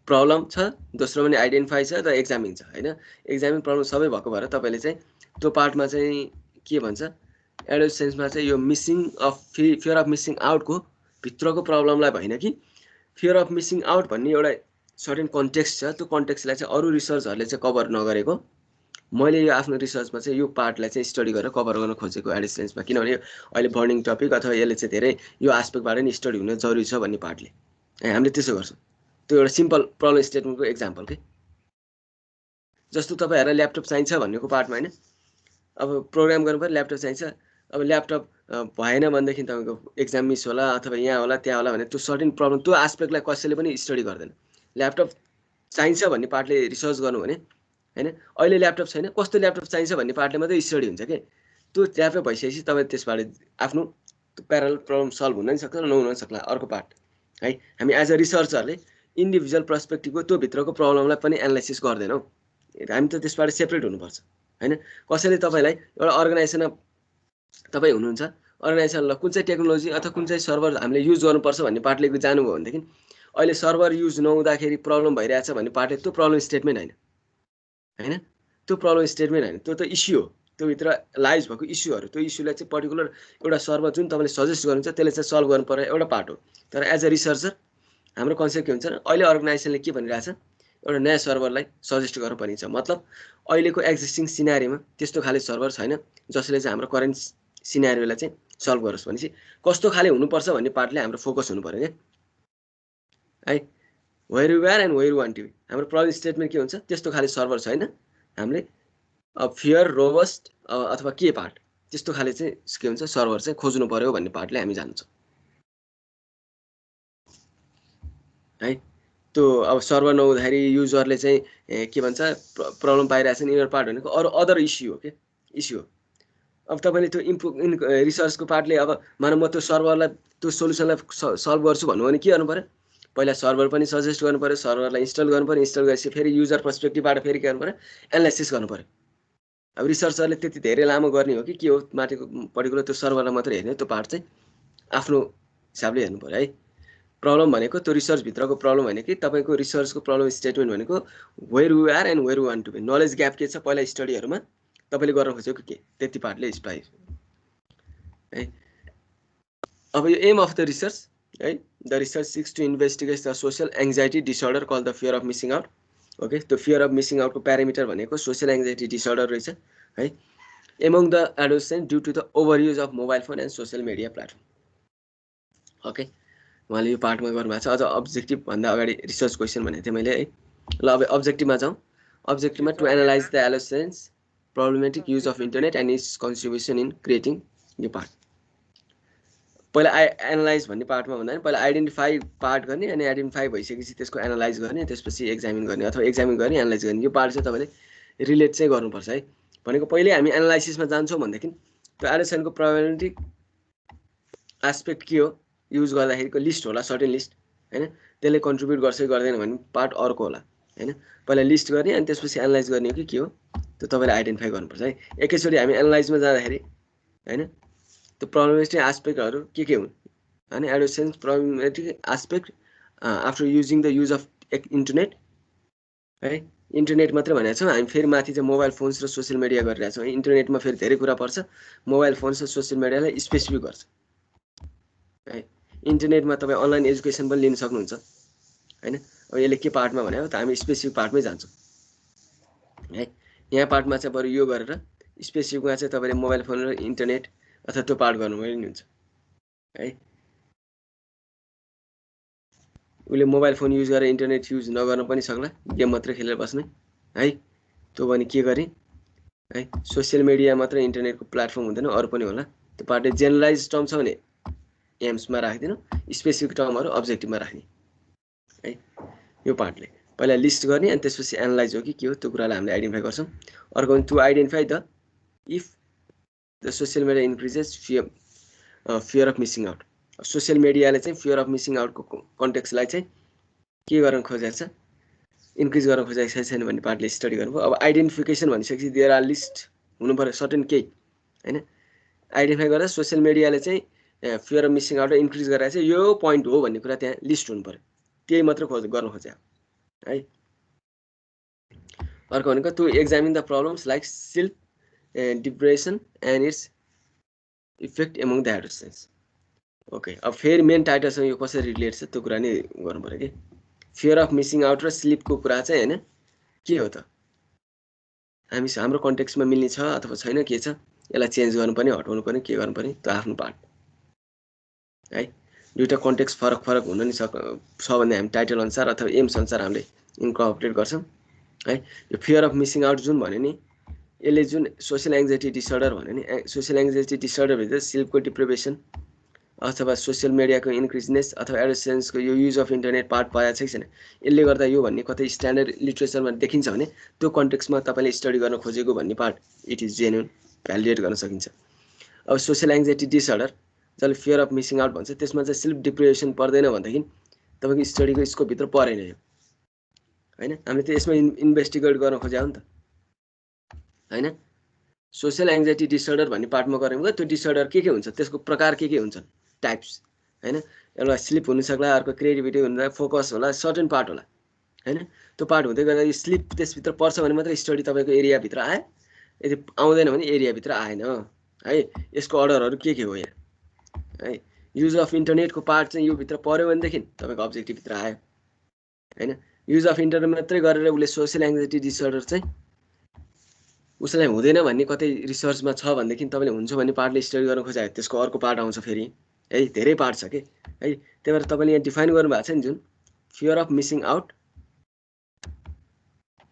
प्रब्लम छ दोस्रो भने आइडेन्टिफाई छ र एक्जामिन छ हैन एक्जामिन प्रब्लम सबै भएको भएर तपाईँले चाहिँ त्यो पार्टमा चाहिँ के भन्छ एडोलेसेन्समा चाहिँ यो missing of fear of missing आउटको भित्रको प्रब्लमलाई भएन कि फियर अफ मिसिङ आउट भन्ने एउटा सर्टेन कन्टेक्स्ट छ त्यो कन्टेक्स्टलाई चाहिँ अरू रिसर्चहरूले चाहिँ कभर नगरेको मैले यो आफ्नो रिसर्चमा चाहिँ यो पार्टलाई चाहिँ स्टडी गरेर कभर गर्न खोजेको एडोलेसेन्समा किनभने अहिले बर्निङ टपिक अथवा यसले चाहिँ धेरै यो एस्पेक्टबाट नि स्टडी हुन जरुरी छ भन्ने पार्टले हामीले त्यसो गर्छौँ त्यो एउटा सिम्पल प्रब्लम स्टेटमेन्टको एक्जाम्पल के जस्तो तपाईँहरूलाई ल्यापटप चाहिन्छ भन्नेको पार्टमा हैन अब प्रोग्राम गर्नु पर्यो ल्यापटप चाहिन्छ अब ल्यापटप भएन भनेदेखि तपाईँको एक्जाम मिस होला अथवा यहाँ होला त्यहाँ होला भने त्यो सर्टेन प्रब्लम त्यो एस्पेक्टलाई कसैले पनि स्टडी गर्दैन ल्यापटप चाहिन्छ भन्ने पार्टले रिसर्च गर्नु भने हैन अहिले ल्यापटप छैन कस्तो ल्यापटप चाहिन्छ भन्ने पार्टले मात्रै स्टडी हुन्छ के त्यो ल्यापटप भइसकेपछि तपाईँ त्यसबाट आफ्नो प्यारल प्रब्लम सल्भ हुन नि सक्छ नहुन सक्ला अर्को पार्ट है हामी एज अ रिसर्चरले इन्डिभिजुअल पर्सपेक्टिभको त्यो भित्रको प्रब्लमलाई पनि एनालाइसिस गर्दैनौँ हामी त त्यसबाट सेपरेट हुनुपर्छ हैन कसैले तपाईँलाई एउटा अर्गनाइजेसनमा तपाईँ हुनुहुन्छ अर्गनाइजेसनलाई कुन चाहिँ टेक्नोलोजी अथवा कुन चाहिँ सर्भर हामीले युज गर्नुपर्छ भन्ने पार्टले जानुभयो भनेदेखि अहिले सर्भर युज नहुँदाखेरि प्रब्लम भइरहेछ भन्ने पार्टले त्यो प्रब्लम स्टेटमेन्ट हैन त्यो प्रब्लम स्टेटमेन्ट हैन त्यो त इस्यु हो त्यो भित्र लाइज भएको इस्युहरू त्यो इस्युलाई चाहिँ पर्टिकुलर एउटा सर्भर जुन तपाईँले सजेस्ट गर्नुहुन्छ त्यसले चाहिँ सल्भ गर्नु पर्ने एउटा पार्ट हो तर एज अ रिसर्चर हाम्रो कन्सेप्ट के हुन्छ भने अहिले अर्गनाइजेसनले के भनिरहेछ एउटा नयाँ सर्भरलाई सजेस्ट गर्नु पर्ने छ मतलब अहिलेको एक्जिस्टिङ सिनारीमा त्यस्तो खाले सर्भर छैन जसले चाहिँ हाम्रो करेन्ट सिनारीलाई चाहिँ सल्भ गरोस् भनेपछि कस्तो खाले हुनुपर्छ भन्ने पार्टले हाम्रो फोकस हुनु पर्यो क्या है where you are and where you want to be हाम्रो प्रब्लम स्टेटमेन्ट के हुन्छ त्यस्तो खाले सर्भर छैन हामीले फियर रोबस्ट अथवा के पार्ट त्यस्तो खाले चाहिँ के हुन्छ सर्भर चाहिँ खोज्नु पर्यो भन्ने पार्टले हामी जान्छौँ है त्यो अब सर्भर नहुँदाखेरि युजरले चाहिँ के भन्छ प्रब्लम पाइरहेछ नि इनर पार्ट भनेको अरू अदर इस्यु हो के इस्यु हो अब तपाईँले त्यो रिसर्चको पार्टले अब मानव म त्यो सर्भरलाई त्यो सोल्युसनलाई सल्भ गर्छु भन्नु भने के गर्नु पर्यो पहिला सर्भर पनि सजेस्ट गर्नु पर्यो सर्भरलाई इन्स्टल गर्नु पर्यो इन्स्टल गरेपछि फेरि युजर पर्सपेक्टिभबाट फेरि के गर्नु पर्यो एनालाइसिस गर्नु पर्यो अब रिसर्चरले त्यति धेरै लामो गर्ने हो कि के हो माथिको पर्टिकुलर त्यो सर्भरलाई मात्रै हेर्ने त्यो पार्ट चाहिँ आफ्नो हिसाबले हेर्नु पर्यो है प्रब्लम भनेको त्यो रिसर्चभित्रको प्रब्लम होइन कि तपाईँको रिसर्चको प्रब्लम स्टेटमेन्ट भनेको where you are and where you want to be knowledge gap के छ पहिला स्टडीहरूमा तपाईँले गर्न खोजेको के त्यति पार्टले स्पाइ है अब यो एम अफ द रिसर्च है the research seeks to investigate the social anxiety disorder call the fear of missing out okay त्यो फियर अफ मिसिङ आउटको प्यारामिटर भनेको सोसियल एङ्जाइटी डिसअर्डर रहेछ है among the adolescent due to the over use of mobile phone and social media platform okay उहाँले यो पार्टमा गर्नुभएको छ अझ अब्जेक्टिभ भन्दा अगाडि रिसर्च क्वेसन भनेको थिएँ मैले है ल अब अब्जेक्टिभमा जाउँ अब्जेक्टिभमा to analyse the adolescents problematic use of internet and its contribution in creating यो पार्ट पहिला एनालाइज भन्ने पार्टमा भन्दा पनि पहिला आइडेन्टिफाई पार्ट गर्ने अनि आइडेन्टिफाई भइसकेपछि त्यसको एनालाइज गर्ने त्यसपछि एक्जामिन गर्ने अथवा एक्जामिन गर्ने एनालाइज गर्ने यो पार्ट चाहिँ तपाईँले रिलेट चाहिँ गर्नुपर्छ है भनेको पहिले हामी एनालाइसिसमा जान्छौँ भनेदेखि त्यो एडोलेसेन्टको प्रब्लमेटिक एस्पेक्ट के हो युज गर्दाखेरिको लिस्ट होला सर्टेन लिस्ट हैन त्यसले कन्ट्रिब्युट गर्छ गर्दैन भन्ने पार्ट अर्को होला हैन पहिला लिस्ट गर्ने अनि त्यसपछि एनालाइज गर्ने हो कि के हो त्यो तपाईँले आइडेन्टिफाई गर्नुपर्छ है एकैचोटि हामी एनालाइजमा जाँदाखेरि हैन त्यो प्रब्लमेटिक एस्पेक्टहरू के हुन् हैन adolescent problematic aspect after using the use of internet है इन्टरनेट मात्रै भनेको छौँ हामी फेरि माथि चाहिँ मोबाइल फोन्स र सोसियल मिडिया गरिरहेको छौँ इन्टरनेटमा फेरि धेरै कुरा पर्छ मोबाइल फोन्स र सोसियल मिडियालाई स्पेसिफिक गर्छ है इन्टरनेटमा तपाईँ अनलाइन एजुकेसन पनि लिन सक्नुहुन्छ हैन अब यसले के पार्टमा भन्यो त हामी स्पेसिफिक पार्टमै जान्छौँ है यहाँ पार्टमा चाहिँ बरु यो गरेर स्पेसिफिकमा चाहिँ तपाईँले मोबाइल फोन र इन्टरनेट अथवा त्यो पार्ट गर्नु पनि हुन्छ है उसले मोबाइल फोन युज गरेर इन्टरनेट युज नगर्न पनि सक्ला गेम मात्रै खेलेर बस्ने है त्यो भने के गर्ने है सोसियल मिडिया मात्रै इन्टरनेटको प्लेटफर्म हुँदैन अरू पनि होला त्यो पार्टले जेनरलाइज टर्म छ भने एम्समा राखिदिनु स्पेसिफिक टर्महरू अब्जेक्टिभमा राख्ने है यो पार्टले पहिला लिस्ट गर्ने अनि त्यसपछि एनालाइज हो कि के हो त्यो कुरालाई हामीले आइडेन्टिफाई गर्छौँ अर्को to identify the if the social media increases fear of missing out social मिडियाले चाहिँ फियर अफ मिसिङ आउटको कन्टेक्स्टलाई चाहिँ के गर्न खोजेको छ इन्क्रिज गर्न खोजेको छैन भन्ने पार्टले स्टडी गर्नुभयो अब आइडेन्टिफिकेसन भनिसकेपछि देयर आर लिस्ट हुनु पर्यो सर्टेन केही हैन आइडेन्टिफाई गर्दा सोसियल मिडियाले चाहिँ fear of missing out increase गरेर चाहिँ यो पोइन्ट हो भन्ने कुरा त्यहाँ लिस्ट हुनु पर्यो त्यही मात्र गर्न खोज्यो है अर्को भनेको to examine the problems like self depression and its effect among the adolescents okay अब फेरि मेन टाइटलसँग यो कसरी रिलेट छ त्यो कुरा नै गर्नु पर्यो कि फियर अफ मिसिङ आउट र स्लिपको कुरा चाहिँ हैन के हो त हाम्रो कन्टेक्स्टमा मिल्ने छ अथवा छैन के छ यसलाई चेन्ज गर्नु पर्ने हटाउनु पर्ने के गर्नु पर्ने त्यो आफ्नो पार्ट है दुईटा कन्टेक्स्ट फरक हुन नि छ भने हामी टाइटल अनुसार अथवा एम्स अनुसार हामीले इन्कर्पोरेट गर्छौँ है यो फियर अफ मिसिङ आउट जुन भन्यो नि यसले जुन सोसियल एङ्जाइटी डिसअर्डर भन्यो नि सोसियल एङ्जाइटी डिसअर्डरभित्र स्लिपको डिप्रिभेसन अथवा सोसियल मिडियाको इन्क्रिजनेस अथवा एडोलेसेन्सको यो युज अफ इन्टरनेट पार्ट पाएको छ कि छैन यसले गर्दा यो भन्ने कतै स्ट्यान्डर्ड लिटरेचरमा देखिन्छ भने त्यो कन्टेक्स्टमा तपाईँले स्टडी गर्न खोजेको भन्ने part it is genuine validate गर्न सकिन्छ अब सोसियल एङ्जाइटी डिसअर्डर जसले फियर अफ मिसिङ आउट भन्छ त्यसमा चाहिँ सेल्फ डिप्रेसन पर्दैन भनेदेखि तपाईँको स्टडीको स्कोपभित्र परेन यो हैन हामीले त यसमा इन्भेस्टिगेट गर्न खोज्या हो नि त हैन सोसियल एङ्जाइटी डिसअर्डर भन्ने पार्टमा गऱ्यौँ त्यो डिसअर्डर के हुन्छ त्यसको प्रकार के हुन्छन् टाइप्स हैन एउटा स्लिप हुन सक्ला अर्को क्रिएटिभिटी हुन फोकस होला सर्टेन पार्ट होला हैन त्यो पार्ट हुँदै गर्दा यो स्लिप त्यसभित्र पर्छ भने मात्र स्टडी तपाईँको एरियाभित्र आयो यदि आउँदैन भने एरियाभित्र आएन है यसको अर्डरहरू के हो यहाँ है युज अफ इन्टरनेटको पार्ट चाहिँ यो भित्र पर्यो भनेदेखि तपाईँको अब्जेक्टिभ भित्र आयो हैन। युज अफ इन्टरनेट मात्रै गरेर उसले सोसियल एङ्जाइटी डिसअर्डर चाहिँ उसलाई हुँदैन भन्ने कतै रिसर्चमा छ भनेदेखि तपाईँले हुन्छ भन्ने पार्टले स्टडी गर्न खोज्यो त्यसको अर्को पार्ट आउँछ फेरि है, धेरै पार्ट छ के है। त्यही भएर तपाईँले यहाँ डिफाइन गर्नुभएको छ नि जुन फियर अफ मिसिङ आउट,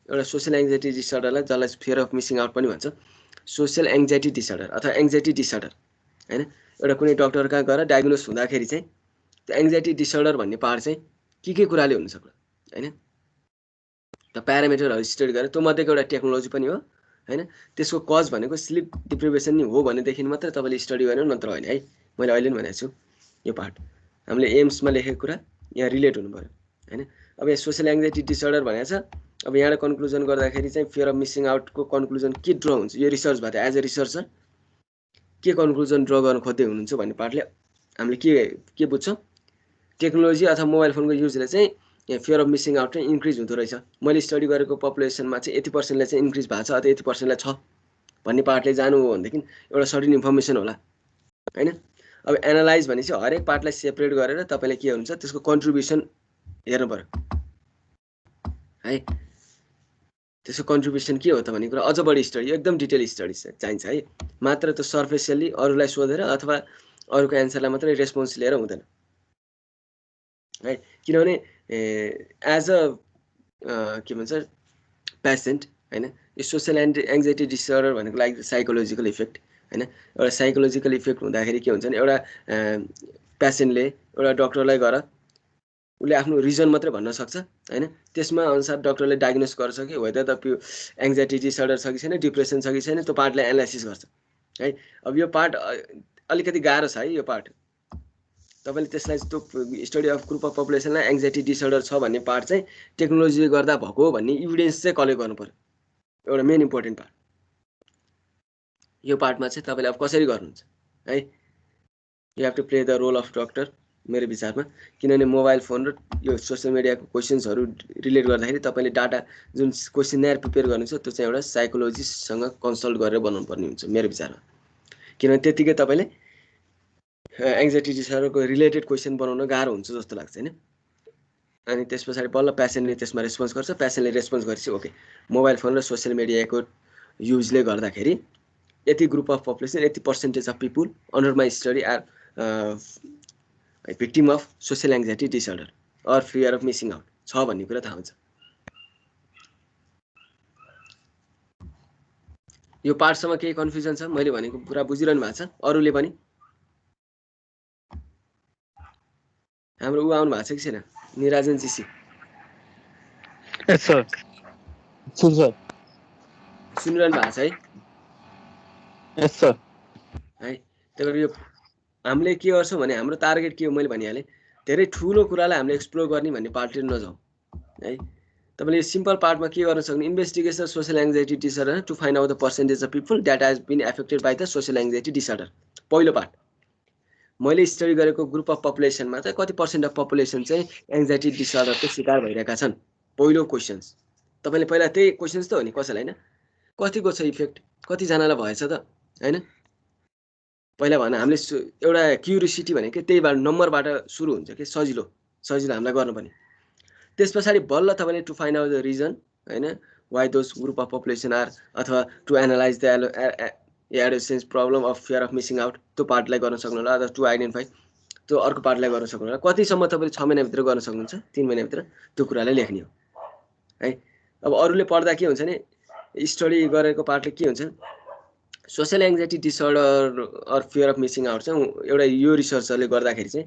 एउटा सोसियल एङ्जाइटी डिसअर्डरलाई जसलाई फियर अफ मिसिङ आउट पनि भन्छ, सोसियल एङ्जाइटी डिसअर्डर अथवा एङ्जाइटी डिसअर्डर हैन। एउटा कुनै डक्टर कहाँ गएर डायग्नोस हुँदाखेरि चाहिँ त्यो एङ्जाइटी डिसअर्डर भन्ने पार्ट चाहिँ के कुराले हुन सक्ला हैन। त प्यारामिटरहरू स्टडी गरेर त्यो मध्येको एउटा टेक्नोलोजी पनि हो हैन। त्यसको कज भनेको स्लिप डिप्रिभेसन नि हो भनेदेखि मात्रै तपाईँले स्टडी गर्नु नत्र होइन है। मैले अहिले पनि भनेको छु यो पार्ट हामीले एम्समा लेखेको कुरा यहाँ रिलेट हुनु पर्यो हैन। अब यहाँ सोसियल एङ्जाइटी डिसअर्डर भनेको छ। अब यहाँबाट कन्क्लुजन गर्दाखेरि चाहिँ फियर अफ मिसिङ आउटको कन्क्लुजन के ड्र हुन्छ, यो रिसर्च भएको एज अ रिसर्चर के कन्क्लुजन ड्र गर्न खोज्दै हुनुहुन्छ भन्ने पार्टले हामीले के बुझ्छौँ, टेक्नोलोजी अथवा मोबाइल फोनको युजले चाहिँ यहाँ फियर अफ मिसिङ आउट चाहिँ इन्क्रिज हुँदो रहेछ, मैले स्टडी गरेको पपुलेसनमा चाहिँ यति पर्सेन्टले चाहिँ इन्क्रिज भएको छ अथवा यति पर्सेन्टलाई छ भन्ने पार्टले जानु हो भनेदेखि एउटा सर्टेन इन्फर्मेसन होला हैन। अब एनालाइज भनेपछि हरेक पार्टलाई सेपरेट गरेर तपाईँले के हुन्छ त्यसको कन्ट्रिब्युसन हेर्नु पर्यो है। त्यसको कन्ट्रिब्युसन के हो त भन्ने कुरा अझ बढी स्टडी, एकदम डिटेल स्टडी चाहिन्छ है। मात्र त्यो सर्फेसियली अरूलाई सोधेर अथवा अरूको एन्सरलाई मात्रै रेस्पोन्स लिएर हुँदैन है। किनभने एज अ के भन्छ पेसेन्ट हैन, यो सोसियल एङ्जाइटी डिसअर्डर भनेको लागि साइकोलोजिकल इफेक्ट हैन। एउटा साइकोलोजिकल इफेक्ट हुँदाखेरि के हुन्छ भने एउटा पेसेन्टले एउटा डक्टरलाई गएर उसले आफ्नो रिजन मात्रै भन्न सक्छ हैन। त्यसमा अनुसार डक्टरले डायग्नोस गर्छ कि वेदर त एङ्जाइटी डिसअर्डर छ कि छैन, डिप्रेसन छ कि छैन, त्यो पार्टलाई एनालाइसिस गर्छ है। अब यो पार्ट अलिकति गाह्रो छ है। यो पार्ट तपाईँले त्यसलाई त्यो स्टडी अफ ग्रुप अफ पपुलेसनलाई एङ्जाइटी डिसअर्डर छ भन्ने पार्ट चाहिँ टेक्नोलोजीले गर्दा भएको भन्ने इभिडेन्स चाहिँ कलेक्ट गर्नु पर्यो, एउटा मेन इम्पोर्टेन्ट पार्ट। यो पार्टमा चाहिँ तपाईँले अब कसरी गर्नुहुन्छ है, you have to play the role of doctor मेरो विचारमा। किनभने मोबाइल फोन र यो सोसियल मिडियाको क्वेसन्सहरू रिलेट गर्दाखेरि तपाईँले डाटा जुन क्वेसनर प्रिपेयर गर्नुहुन्छ त्यो चाहिँ एउटा साइकोलोजिस्टसँग कन्सल्ट गरेर बनाउनु पर्ने हुन्छ मेरो विचारमा। किनभने त्यतिकै तपाईँले एङ्जाइटी डिसअर्डरको रिलेटेड क्वेसन बनाउन गाह्रो हुन्छ जस्तो लाग्छ हैन। अनि त्यस पछाडि बल्ल पेसेन्टले त्यसमा रेस्पोन्स गर्छ, पेसेन्टले रेस्पोन्स गरेपछि ओके मोबाइल फोन र सोसियल मिडियाको युजले गर्दाखेरि यति ग्रुप अफ पपुलेसन यति percentage of people under my study are victim of social anxiety disorder or fear of missing out छ भन्ने कुरा थाहा हुन्छ। यो पार्टसम्म केही कन्फ्युजन छ? मैले भनेको पुरा बुझिरहनु भएको छ? अरूले पनि हाम्रो ऊ आउनु भएको छ कि छैन, निराजन जीसी? सुनिरहनु भएको छ है? है त्यही भएर यो हामीले के गर्छौँ भने हाम्रो टार्गेट के हो मैले भनिहालेँ, धेरै ठुलो कुरालाई हामीले एक्सप्लोर गर्ने भन्ने पार्टतिर नजाउँ है। तपाईँले सिम्पल पार्टमा के गर्न सक्नु, investigation social anxiety disorder to find out the percentage of people that has been affected by the social anxiety disorder. पहिलो पार्ट मैले स्टडी गरेको ग्रुप अफ पपुलेसनमा चाहिँ कति पर्सेन्ट अफ पपुलेसन चाहिँ एङ्जाइटी डिसअर्डरको शिकार भइरहेका छन्। पहिलो क्वेसन्स तपाईँले पहिला त्यही क्वेसन्स त हो नि, कसैलाई होइन कतिको छ इफेक्ट, कतिजनालाई भएछ त होइन। पहिला भन हामीले एउटा क्युरियोसिटी भनेको त्यहीबाट नम्बरबाट सुरु हुन्छ कि सजिलो हामीलाई गर्नुपर्ने। त्यस पछाडि बल्ल तपाईँले to find out the reason होइन, why those group of population are, अथवा to analyse the adolescence problem of fear of missing out, त्यो पार्टलाई गर्न सक्नु होला, अथवा टु आइडेन्टिफाई त्यो अर्को पार्टलाई गर्न सक्नु होला। कतिसम्म तपाईँले 6 महिनाभित्र गर्न सक्नुहुन्छ, 3 महिनाभित्र त्यो कुरालाई लेख्ने हो है। अब अरूले पढ्दा के हुन्छ भने स्टडी गरेको पार्टले के हुन्छ, social anxiety disorder or fear of missing out चाहिँ एउटा यो रिसर्चरले गर्दाखेरि चाहिँ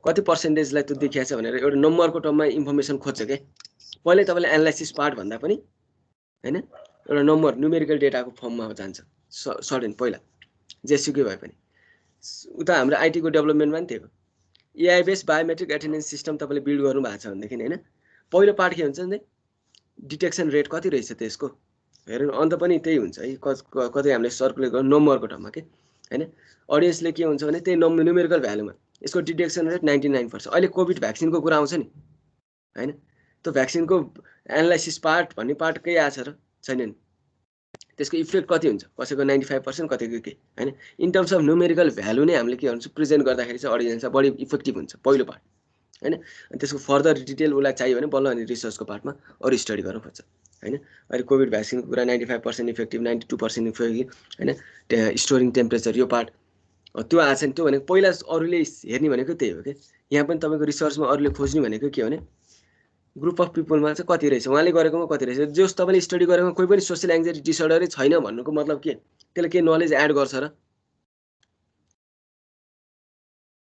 कति पर्सेन्टेजलाई त्यो देखिएको छ भनेर एउटा नम्बरको टर्ममा इन्फर्मेसन खोज्छ क्या। पहिले तपाईँले एनालाइसिस पार्ट भन्दा पनि होइन एउटा नम्बर न्युमेरिकल डेटाको फर्ममा जान्छ सर्टेन, पहिला जेसुकै भए पनि। उता हाम्रो आइटीको डेभलपमेन्टमा पनि थियो, AI based biometric attendance system तपाईँले बिल्ड गर्नु भएको छ भनेदेखि होइन पहिलो पार्ट के हुन्छ भने डिटेक्सन रेट कति रहेछ त्यसको हेर्नु, अन्त पनि त्यही हुन्छ है। कतै हामीले सर्कुलेट गर्नु नम्बरको टर्ममा के होइन। अडियन्सले के हुन्छ भने त्यही न्युमेरिकल भ्यालुमा यसको डिटेक्सन रेट 99%। अहिले कोभिड भ्याक्सिनको कुरा आउँछ नि होइन, त्यो भ्याक्सिनको एनालाइसिस पार्ट भन्ने पार्ट केही आएको छ र छैन नि, त्यसको इफेक्ट कति हुन्छ, कसैको 95% कतिको के हैन। In terms of numerical value नै हामीले के गर्छौँ प्रेजेन्ट गर्दाखेरि चाहिँ अडियन्सलाई बढी इफेक्टिभ हुन्छ पहिलो पार्ट हैन। अनि त्यसको फर्दर डिटेल उसलाई चाहियो भने बल्ल अनि रिसर्चको पार्टमा अरू स्टडी गर्नु पर्छ हैन। अहिले कोभिड भ्याक्सिनको कुरा 95% इफेक्टिभ 92% इफेक्टिभ हैन। स्टोरिङ टेम्परेचर यो पार्ट त्यो आएको छ नि, त्यो भनेको पहिला अरूले हेर्ने भनेको त्यही हो कि। यहाँ पनि तपाईँको रिसर्चमा अरूले खोज्ने भनेको के हो भने ग्रुप अफ पिपलमा चाहिँ कति रहेछ, उहाँले गरेकोमा कति रहेछ। जस तपाईँले स्टडी गरेकोमा कोही पनि सोसियल एङ्जाइटी डिसअर्डरै छैन भन्नुको मतलब के, त्यसले के नलेज एड गर्छ र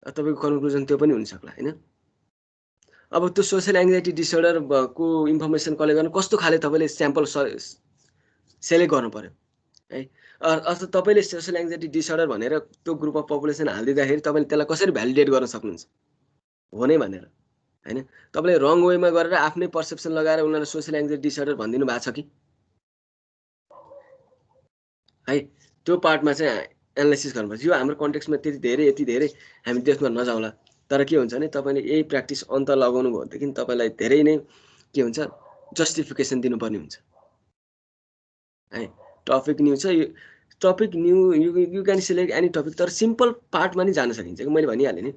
तपाईँको कन्क्लुजन त्यो पनि हुनसक्ला हैन। अब त्यो सोसियल एङ्जाइटी डिसअर्डर को इन्फर्मेसन कलेक्ट गर्न कस्तो खाले तपाईँले स्याम्पल सेलेक्ट गर्नु पर्यो है। अथवा तपाईँले सोसियल एङ्जाइटी डिसअर्डर भनेर त्यो ग्रुप अफ पपुलेसन हालिदिँदाखेरि तपाईँले त्यसलाई कसरी भ्यालिडेट गर्न सक्नुहुन्छ हो नै भनेर हैन। तपाईँले रङ वेमा गरेर आफ्नै पर्सेप्सन लगाएर उनीहरूलाई सोसियल एङ्जाइटी डिसअर्डर भनिदिनु भएको छ कि है, त्यो पार्टमा चाहिँ एनालाइसिस गर्नुपर्छ। यो हाम्रो कन्टेक्स्टमा त्यति धेरै यति धेरै हामी त्यसमा नजाउँला, तर के हुन्छ भने तपाईँले यही प्र्याक्टिस अन्त लगाउनु भयो भनेदेखि तपाईँलाई धेरै नै के हुन्छ जस्टिफिकेसन दिनुपर्ने हुन्छ है। टपिक न्यू छ, यो topic new you can select any topic, तर सिम्पल पार्टमा नि जान सकिन्छ कि। मैले भनिहालेँ नि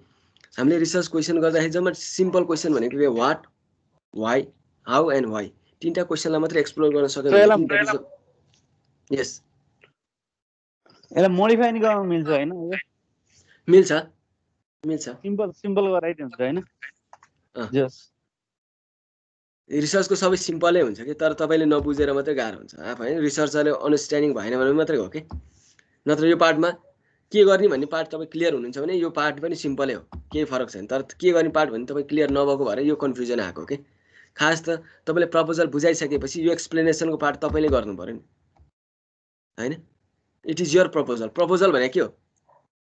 हामीले रिसर्च क्वेसन गर्दाखेरि जम्मा सिम्पल क्वेसन भनेको के what, why, how and why, तीनटा क्वेसनलाई मात्रै एक्सप्लोर गर्न सक्यो भने यस यसलाई मोडिफाई नि गर्न मिल्छ हैन। मिल्छ मिल्छ सिम्पल गराइदिन्छ हैन। यस रिसर्चको सबै सिम्पलै हुन्छ कि, तर तपाईँले नबुझेर मात्रै गाह्रो हुन्छ आफू हैन। रिसर्चरले अन्डरस्ट्यान्डिङ भएन भने मात्रै हो कि, नत्र यो पार्टमा के गर्ने भन्ने पार्ट तपाईँ क्लियर हुनुहुन्छ भने यो पार्ट पनि सिम्पलै हो, केही फरक छैन। तर के गर्ने पार्ट भने तपाईँ क्लियर नभएको भएर यो कन्फ्युजन आएको कि। खास त तपाईँले प्रपोजल बुझाइसकेपछि यो एक्सप्लेनेसनको पार्ट तपाईँले गर्नु पर्यो नि हैन। It is your proposal. Proposal भने के हो,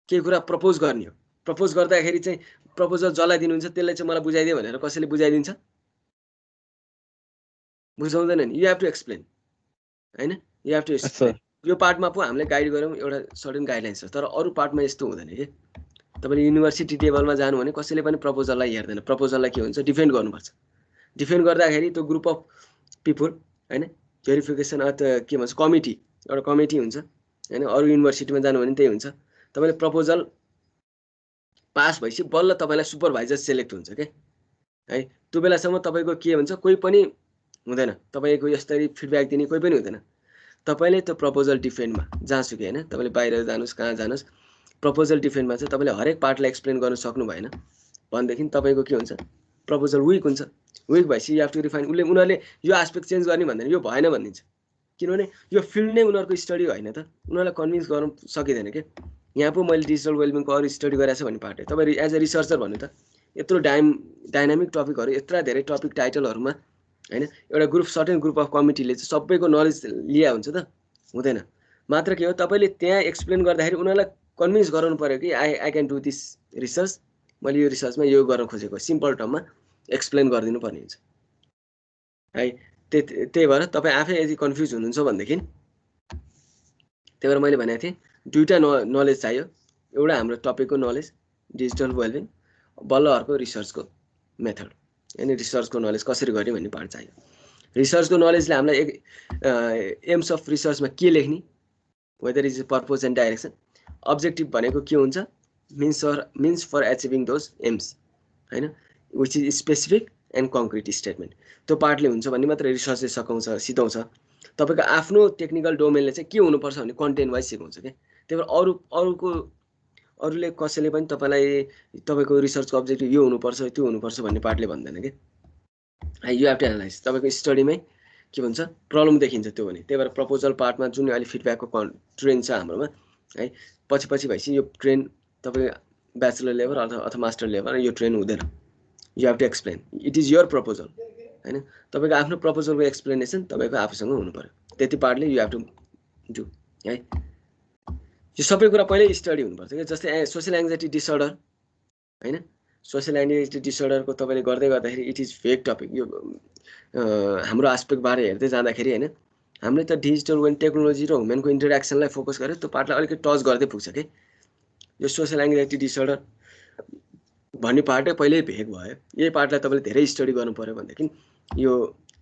केही कुरा प्रपोज गर्ने हो। प्रपोज गर्दाखेरि चाहिँ प्रपोजल जसलाई दिनुहुन्छ त्यसले चाहिँ मलाई बुझाइदियो भनेर कसैले बुझाइदिन्छ, बुझाउँदैन नि। यु हेभ टु एक्सप्लेन हैन, यु हेभ टु एक्सप्लेन। यो पार्टमा पो हामीले गाइड गऱ्यौँ एउटा सर्टेन गाइडलाइन्स छ, तर अरू पार्टमा यस्तो हुँदैन कि। तपाईँले युनिभर्सिटी टेबलमा जानु भने कसैले पनि प्रपोजललाई हेर्दैन। प्रपोजललाई के हुन्छ डिफेन्ड गर्नुपर्छ। डिफेन्ड गर्दाखेरि त्यो ग्रुप अफ पिपुल हैन भेरिफिकेसन अथवा के भन्छ कमिटी, एउटा कमिटी हुन्छ हैन। अरू युनिभर्सिटीमा जानु भने त्यही हुन्छ। तपाईँले प्रपोजल पास भएपछि बल्ल तपाईँलाई सुपरभाइजर सेलेक्ट हुन्छ के है। त्यो बेलासम्म तपाईँको के भन्छ कोही पनि हुँदैन, तपाईँको यसरी फिडब्याक दिने कोही पनि हुँदैन। तपाईँले त्यो प्रपोजल डिफेन्डमा जहाँसुकै हैन, तपाईँले बाहिर जानुहोस् कहाँ जानुहोस्, प्रपोजल डिफेन्डमा चाहिँ तपाईँले हरेक पार्टलाई एक्सप्लेन गर्न सक्नु भएन भनेदेखि तपाईँको के हुन्छ प्रपोजल विक हुन्छ। विक भएपछि यु हेभ टु रिफाइन। उनीहरूले यो एस्पेक्ट चेन्ज गर्ने भन्दैन, यो भएन भनिदिन्छ, किनभने यो फिल्ड नै उनीहरूको स्टडी होइन त। उनीहरूलाई कन्भिन्स गर्न सकिँदैन कि। यहाँ पो मैले डिजिटल वेलबिङको अरू स्टडी गरेको छ भन्ने पार्ट हो। तपाईँ एज अ रिसर्चर भन्नु त यत्रो डाइनामिक टपिकहरू, यत्रो धेरै टपिक टाइटलहरूमा हैन एउटा ग्रुप सर्टेन ग्रुप अफ कमिटीले चाहिँ सबैको नलेज लिया हुन्छ त, हुँदैन। मात्र के हो तपाईँले त्यहाँ एक्सप्लेन गर्दाखेरि उनीहरूलाई कन्भिन्स गराउनु पर्यो कि I can do this research, मैले यो रिसर्चमा यो गर्न खोजेको, सिम्पल टर्ममा एक्सप्लेन गरिदिनु पर्ने हुन्छ है। त्यही भएर तपाईँ आफै यदि कन्फ्युज हुनुहुन्छ भनेदेखि, त्यही भएर मैले भनेको थिएँ दुईवटा नलेज चाहियो। एउटा हाम्रो टपिकको नलेज डिजिटल वेलबिङ, बल्ल अर्को रिसर्चको मेथड यानी रिसर्चको नलेज कसरी गर्ने भन्ने पार्ट चाहियो। रिसर्चको नलेजले हामीलाई एम्स अफ रिसर्चमा के लेख्ने, whether is purpose and direction, objective भनेको के हुन्छ, means for achieving those aims हैन, which is specific and concrete statement. त्यो पार्टले हुन्छ भन्ने मात्र रिसर्चले सिकाउँछ। तपाईँको आफ्नो टेक्निकल डोमेनले चाहिँ के हुनुपर्छ भन्ने कन्टेन्ट वाइज सिकाउँछ क्या। त्यही भएर अरूले कसैले पनि तपाईँको रिसर्चको अब्जेक्टिभ यो हुनुपर्छ त्यो हुनुपर्छ भन्ने पार्टले भन्दैन कि। You have to analyse. तपाईँको स्टडीमै के भन्छ प्रब्लम देखिन्छ त्यो भने। त्यही भएर प्रपोजल पार्टमा जुन अहिले फिडब्याकको ट्रेन्ड छ हाम्रोमा है, पछि भएपछि यो ट्रेन्ड तपाईँ ब्याचलर लेभल अथवा मास्टर लेभल यो ट्रेन्ड हुँदैन। You have to explain, it is your proposal हैन। तपाईँको आफ्नो प्रपोजलको एक्सप्लेनेसन तपाईँको आफूसँग हुनु पर्यो, त्यति पार्टले यु हेभ टु डु है। यो सबै कुरा पहिल्यै स्टडी हुनुपर्छ क्या। जस्तै सोसियल एङ्जाइटी डिसअर्डर हैन, सोसियल एङ्जाइटी डिसअर्डरको तपाईँले गर्दाखेरि इट इज भेग टपिक। यो हाम्रो एस्पेक्टबाट हेर्दै जाँदाखेरि हैन, हामीले त डिजिटल वेन टेक्नोलोजी र ह्युमनको इन्टरेक्सनलाई फोकस गरेर त्यो पार्टलाई अलिकति टच गर्दै पुग्छ कि। यो सोसियल एङ्जाइटी डिसअर्डर भन्ने पार्टै पहिल्यै भेग भयो। यही पार्टलाई तपाईँले धेरै स्टडी गर्नु पऱ्यो भनेदेखि यो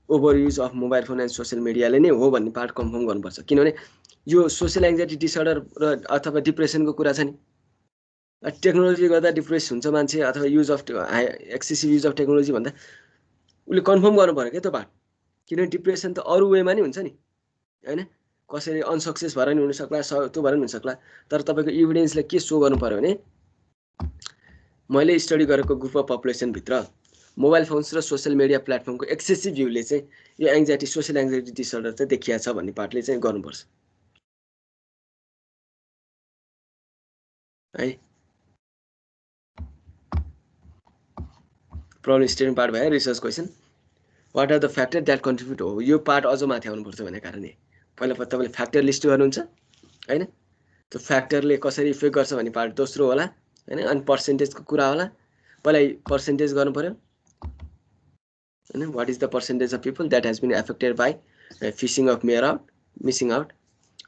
over use of mobile phone and social मिडियाले नै हो भन्ने पार्ट कन्फर्म गर्नुपर्छ। किनभने यो सोसियल एङ्जाइटी डिसअर्डर र अथवा डिप्रेसनको कुरा छ नि। टेक्नोलोजी गर्दा डिप्रेस हुन्छ मान्छे अथवा use of excessive use of technology भन्दा उसले कन्फर्म गर्नु पर्यो क्या त्यो पार्ट, किनभने डिप्रेसन त अरू वेमा नि हुन्छ नि होइन, कसैले अनसक्सेस भएर नि हुनसक्ला, त्यो भएर नि हुनसक्ला। तर तपाईँको इभिडेन्सले के सो गर्नु पर्यो भने मैले स्टडी गरेको ग्रुप अफ पपुलेसनभित्र मोबाइल फोन्स र सोसियल मिडिया प्लेटफर्मको एक्सेसिभ युजले चाहिँ यो एङ्जाइटी सोसियल एङ्जाइटी डिसअर्डर चाहिँ देखिया छ भन्ने पार्टले चाहिँ गर्नुपर्छ है। प्रब्लम स्टेटमेन्ट पार्ट भयो। Research question what are the factor that contribute हो, यो पार्ट अझ माथि आउनुपर्छ भन्ने कारण पहिला तपाईँले फ्याक्टर लिस्ट गर्नुहुन्छ होइन, त्यो फ्याक्टरले कसरी इफेक्ट गर्छ भन्ने पार्ट दोस्रो होला होइन। अनि पर्सेन्टेजको कुरा होला, पहिला पर्सेन्टेज गर्नु पर्यो होइन, what is the percentage of people that has been affected by fishing of missing out.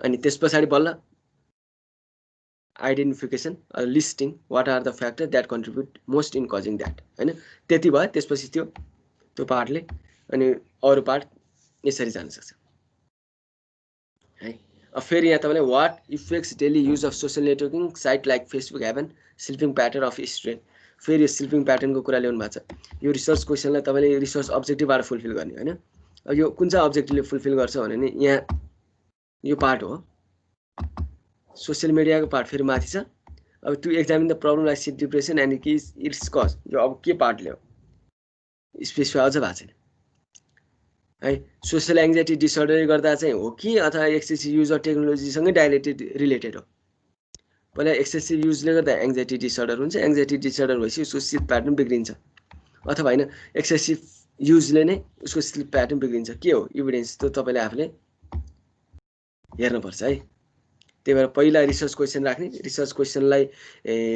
अनि त्यस पछाडि बल्ल identification listing what are the factor that contribute most in causing that होइन, त्यति भयो। त्यसपछि त्यो पार्टले अनि अरू पार्ट यसरी जान सक्छ है। अब फेरि यहाँ तपाईँले what effects daily use of social networking site like Facebook have on sleeping pattern of student, फेरि यो स्लिपिङ प्याटर्नको कुरा ल्याउनु भएको छ। यो रिसर्च क्वेसनलाई तपाईँले रिसर्च अब्जेक्टिभबाट फुलफिल गर्ने होइन। अब यो कुन चाहिँ अब्जेक्टिभले फुलफिल गर्छ भने नि यहाँ यो पार्ट हो, सोसियल मिडियाको पार्ट फेरि माथि छ। अब to examine the problem like sit depression and its cause, यो अब के पार्टले हो स्पेसिफाई अझ भएको छैन है। सोसियल एङ्जाइटी डिसअर्डरले गर्दा चाहिँ हो कि अथवा एक्सेसिभ युज अफ टेक्नोलोजीसँगै डाइरेक्टेड रिलेटेड हो। पहिला एक्सेसिभ युजले गर्दा एङ्जाइटी डिसअर्डर हुन्छ, एङ्जाइटी डिसअर्डर भएपछि उसको स्लिप प्याटर्न बिग्रिन्छ, अथवा होइन एक्सेसिभ युजले नै उसको स्लिप प्याटर्न बिग्रिन्छ। के हो इभिडेन्स त्यो तपाईँले आफूले हेर्नुपर्छ है। त्यही भएर पहिला रिसर्च क्वेसन राख्ने, रिसर्च क्वेसनलाई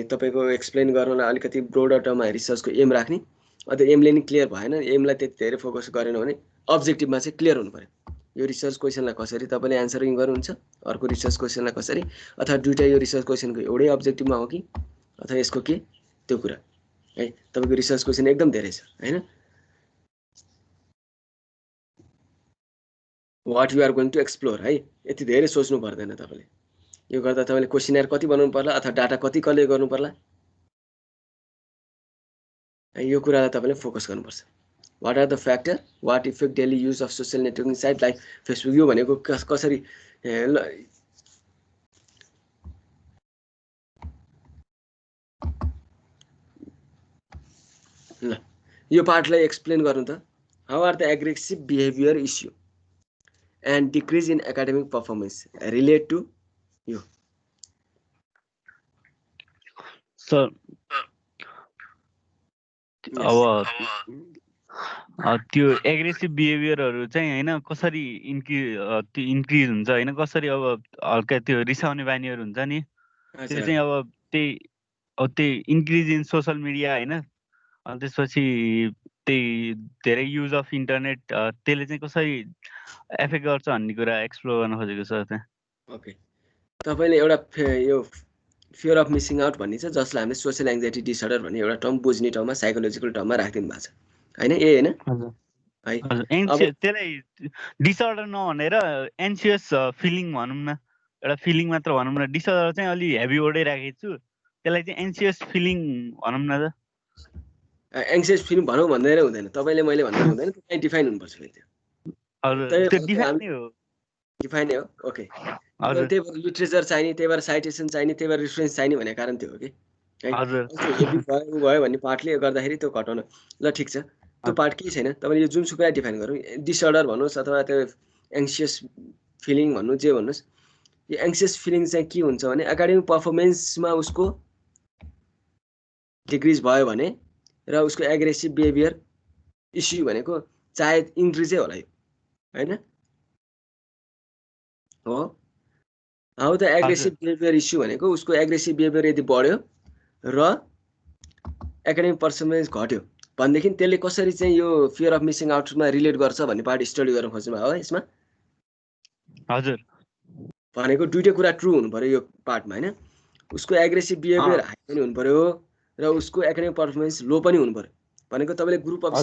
तपाईँको एक्सप्लेन गर्नलाई अलिकति ब्रोडर टर्ममा रिसर्चको एम राख्ने। अन्त एमले नि क्लियर भएन, एमलाई त्यति धेरै फोकस गरेन भने अब्जेक्टिभमा चाहिँ क्लियर हुनु पर्यो। यो रिसर्च क्वेसनलाई कसरी तपाईँले एन्सरिङ गर्नुहुन्छ, अर्को रिसर्च क्वेसनलाई कसरी, अथवा दुइटा यो रिसर्च क्वेसनको एउटै अब्जेक्टिभमा हो कि अथवा यसको के त्यो कुरा है। तपाईँको रिसर्च क्वेसन एकदम धेरै छ होइन। What you are going to explore है, यति धेरै सोच्नु पर्दैन तपाईँले। यो गर्दा तपाईँले क्वेसनर कति बनाउनु पर्ला अथवा डाटा कति कलेक्ट गर्नु पर्ला यो कुरालाई तपाईँले फोकस गर्नुपर्छ। What are the factor what effect daily use of social networking site like Facebook, यो भनेको कसरी ल यो पार्टलाई एक्सप्लेन गर्नु त। How are the aggressive behaviour issue and decrease in academic performance relate to यो। सर अब त्यो एग्रेसिभ बिहेभियरहरू चाहिँ होइन कसरी इन्क्रिज हुन्छ होइन, कसरी अब हल्का त्यो रिसाउने बानीहरू हुन्छ नि त्यो चाहिँ अब त्यही इन्क्रिज इन सोसल मिडिया होइन, अनि त्यसपछि त्यही धेरै युज अफ इन्टरनेट त्यसले चाहिँ कसरी एफेक्ट गर्छ भन्ने कुरा एक्सप्लोर गर्न खोजेको छ त्यहाँ। ओके, तपाईँले एउटा यो फियर अफ मिसिङ आउट भन्ने छ जसलाई हामीले सोसियल एङ्जाइटी डिसअर्डर भन्ने एउटा टर्म बुझ्ने टर्ममा साइकोलोजिकल टर्ममा राखिदिनु भएको छ होइन, होइन है। त्यसलाई डिसअर्डर नभनेर एन्सियस फिलिङ भनौँ न, एउटा फिलिङ मात्र भनौँ न। डिसअर्डर चाहिँ अलि हेभी वर्डै राखेको छु, त्यसलाई चाहिँ एन्सियस फिलिङ भनौँ न त। एङ्सियस फिलिङ भनौँ भन्दै हुँदैन, तपाईँले मैले भन्दा हुँदैन, त्यो डिफाइन हुनुपर्छ फेरि त्यो डिफाइन हो। ओके, त्यही भएर लिट्रेचर चाहिने, त्यही भएर साइटेसन चाहिने, त्यही भएर रिफरेन्स चाहिने भन्ने कारण त्यो हो कि हेभी भयो भन्ने पार्टले गर्दाखेरि त्यो घटाउन। ल ठिक छ, त्यो पार्ट केही छैन, तपाईँले यो जुनसुकै डिफाइन गरौँ, डिसअर्डर भन्नुहोस् अथवा त्यो एङ्सियस फिलिङ भन्नु जे भन्नुहोस्। यो एङ्सियस फिलिङ चाहिँ के हुन्छ भने एकाडेमिक पर्फर्मेन्समा उसको डिक्रिज भयो भने र उसको एग्रेसिभ बिहेभियर इस्यु भनेको चाहे इन्क्रिजै होला यो होइन हो। How the aggressive behaviour issue भनेको उसको एग्रेसिभ बिहेभियर यदि बढ्यो र एकाडेमिक पर्फर्मेन्स घट्यो भनेदेखि त्यसले कसरी चाहिँ यो फियर अफ मिसिङ आउटमा रिलेट गर्छ भन्ने पार्ट स्टडी गर्न खोज्नु भयो यसमा। हजुर, भनेको दुइटै कुरा ट्रु हुनु पर्यो यो पार्टमा होइन। उसको एग्रेसिभ बिहेभियर हाई पनि हुनु पर्यो र उसको एकाडेमिक पर्फर्मेन्स लो पनि हुनु पर्यो। भनेको तपाईँले ग्रुप अफ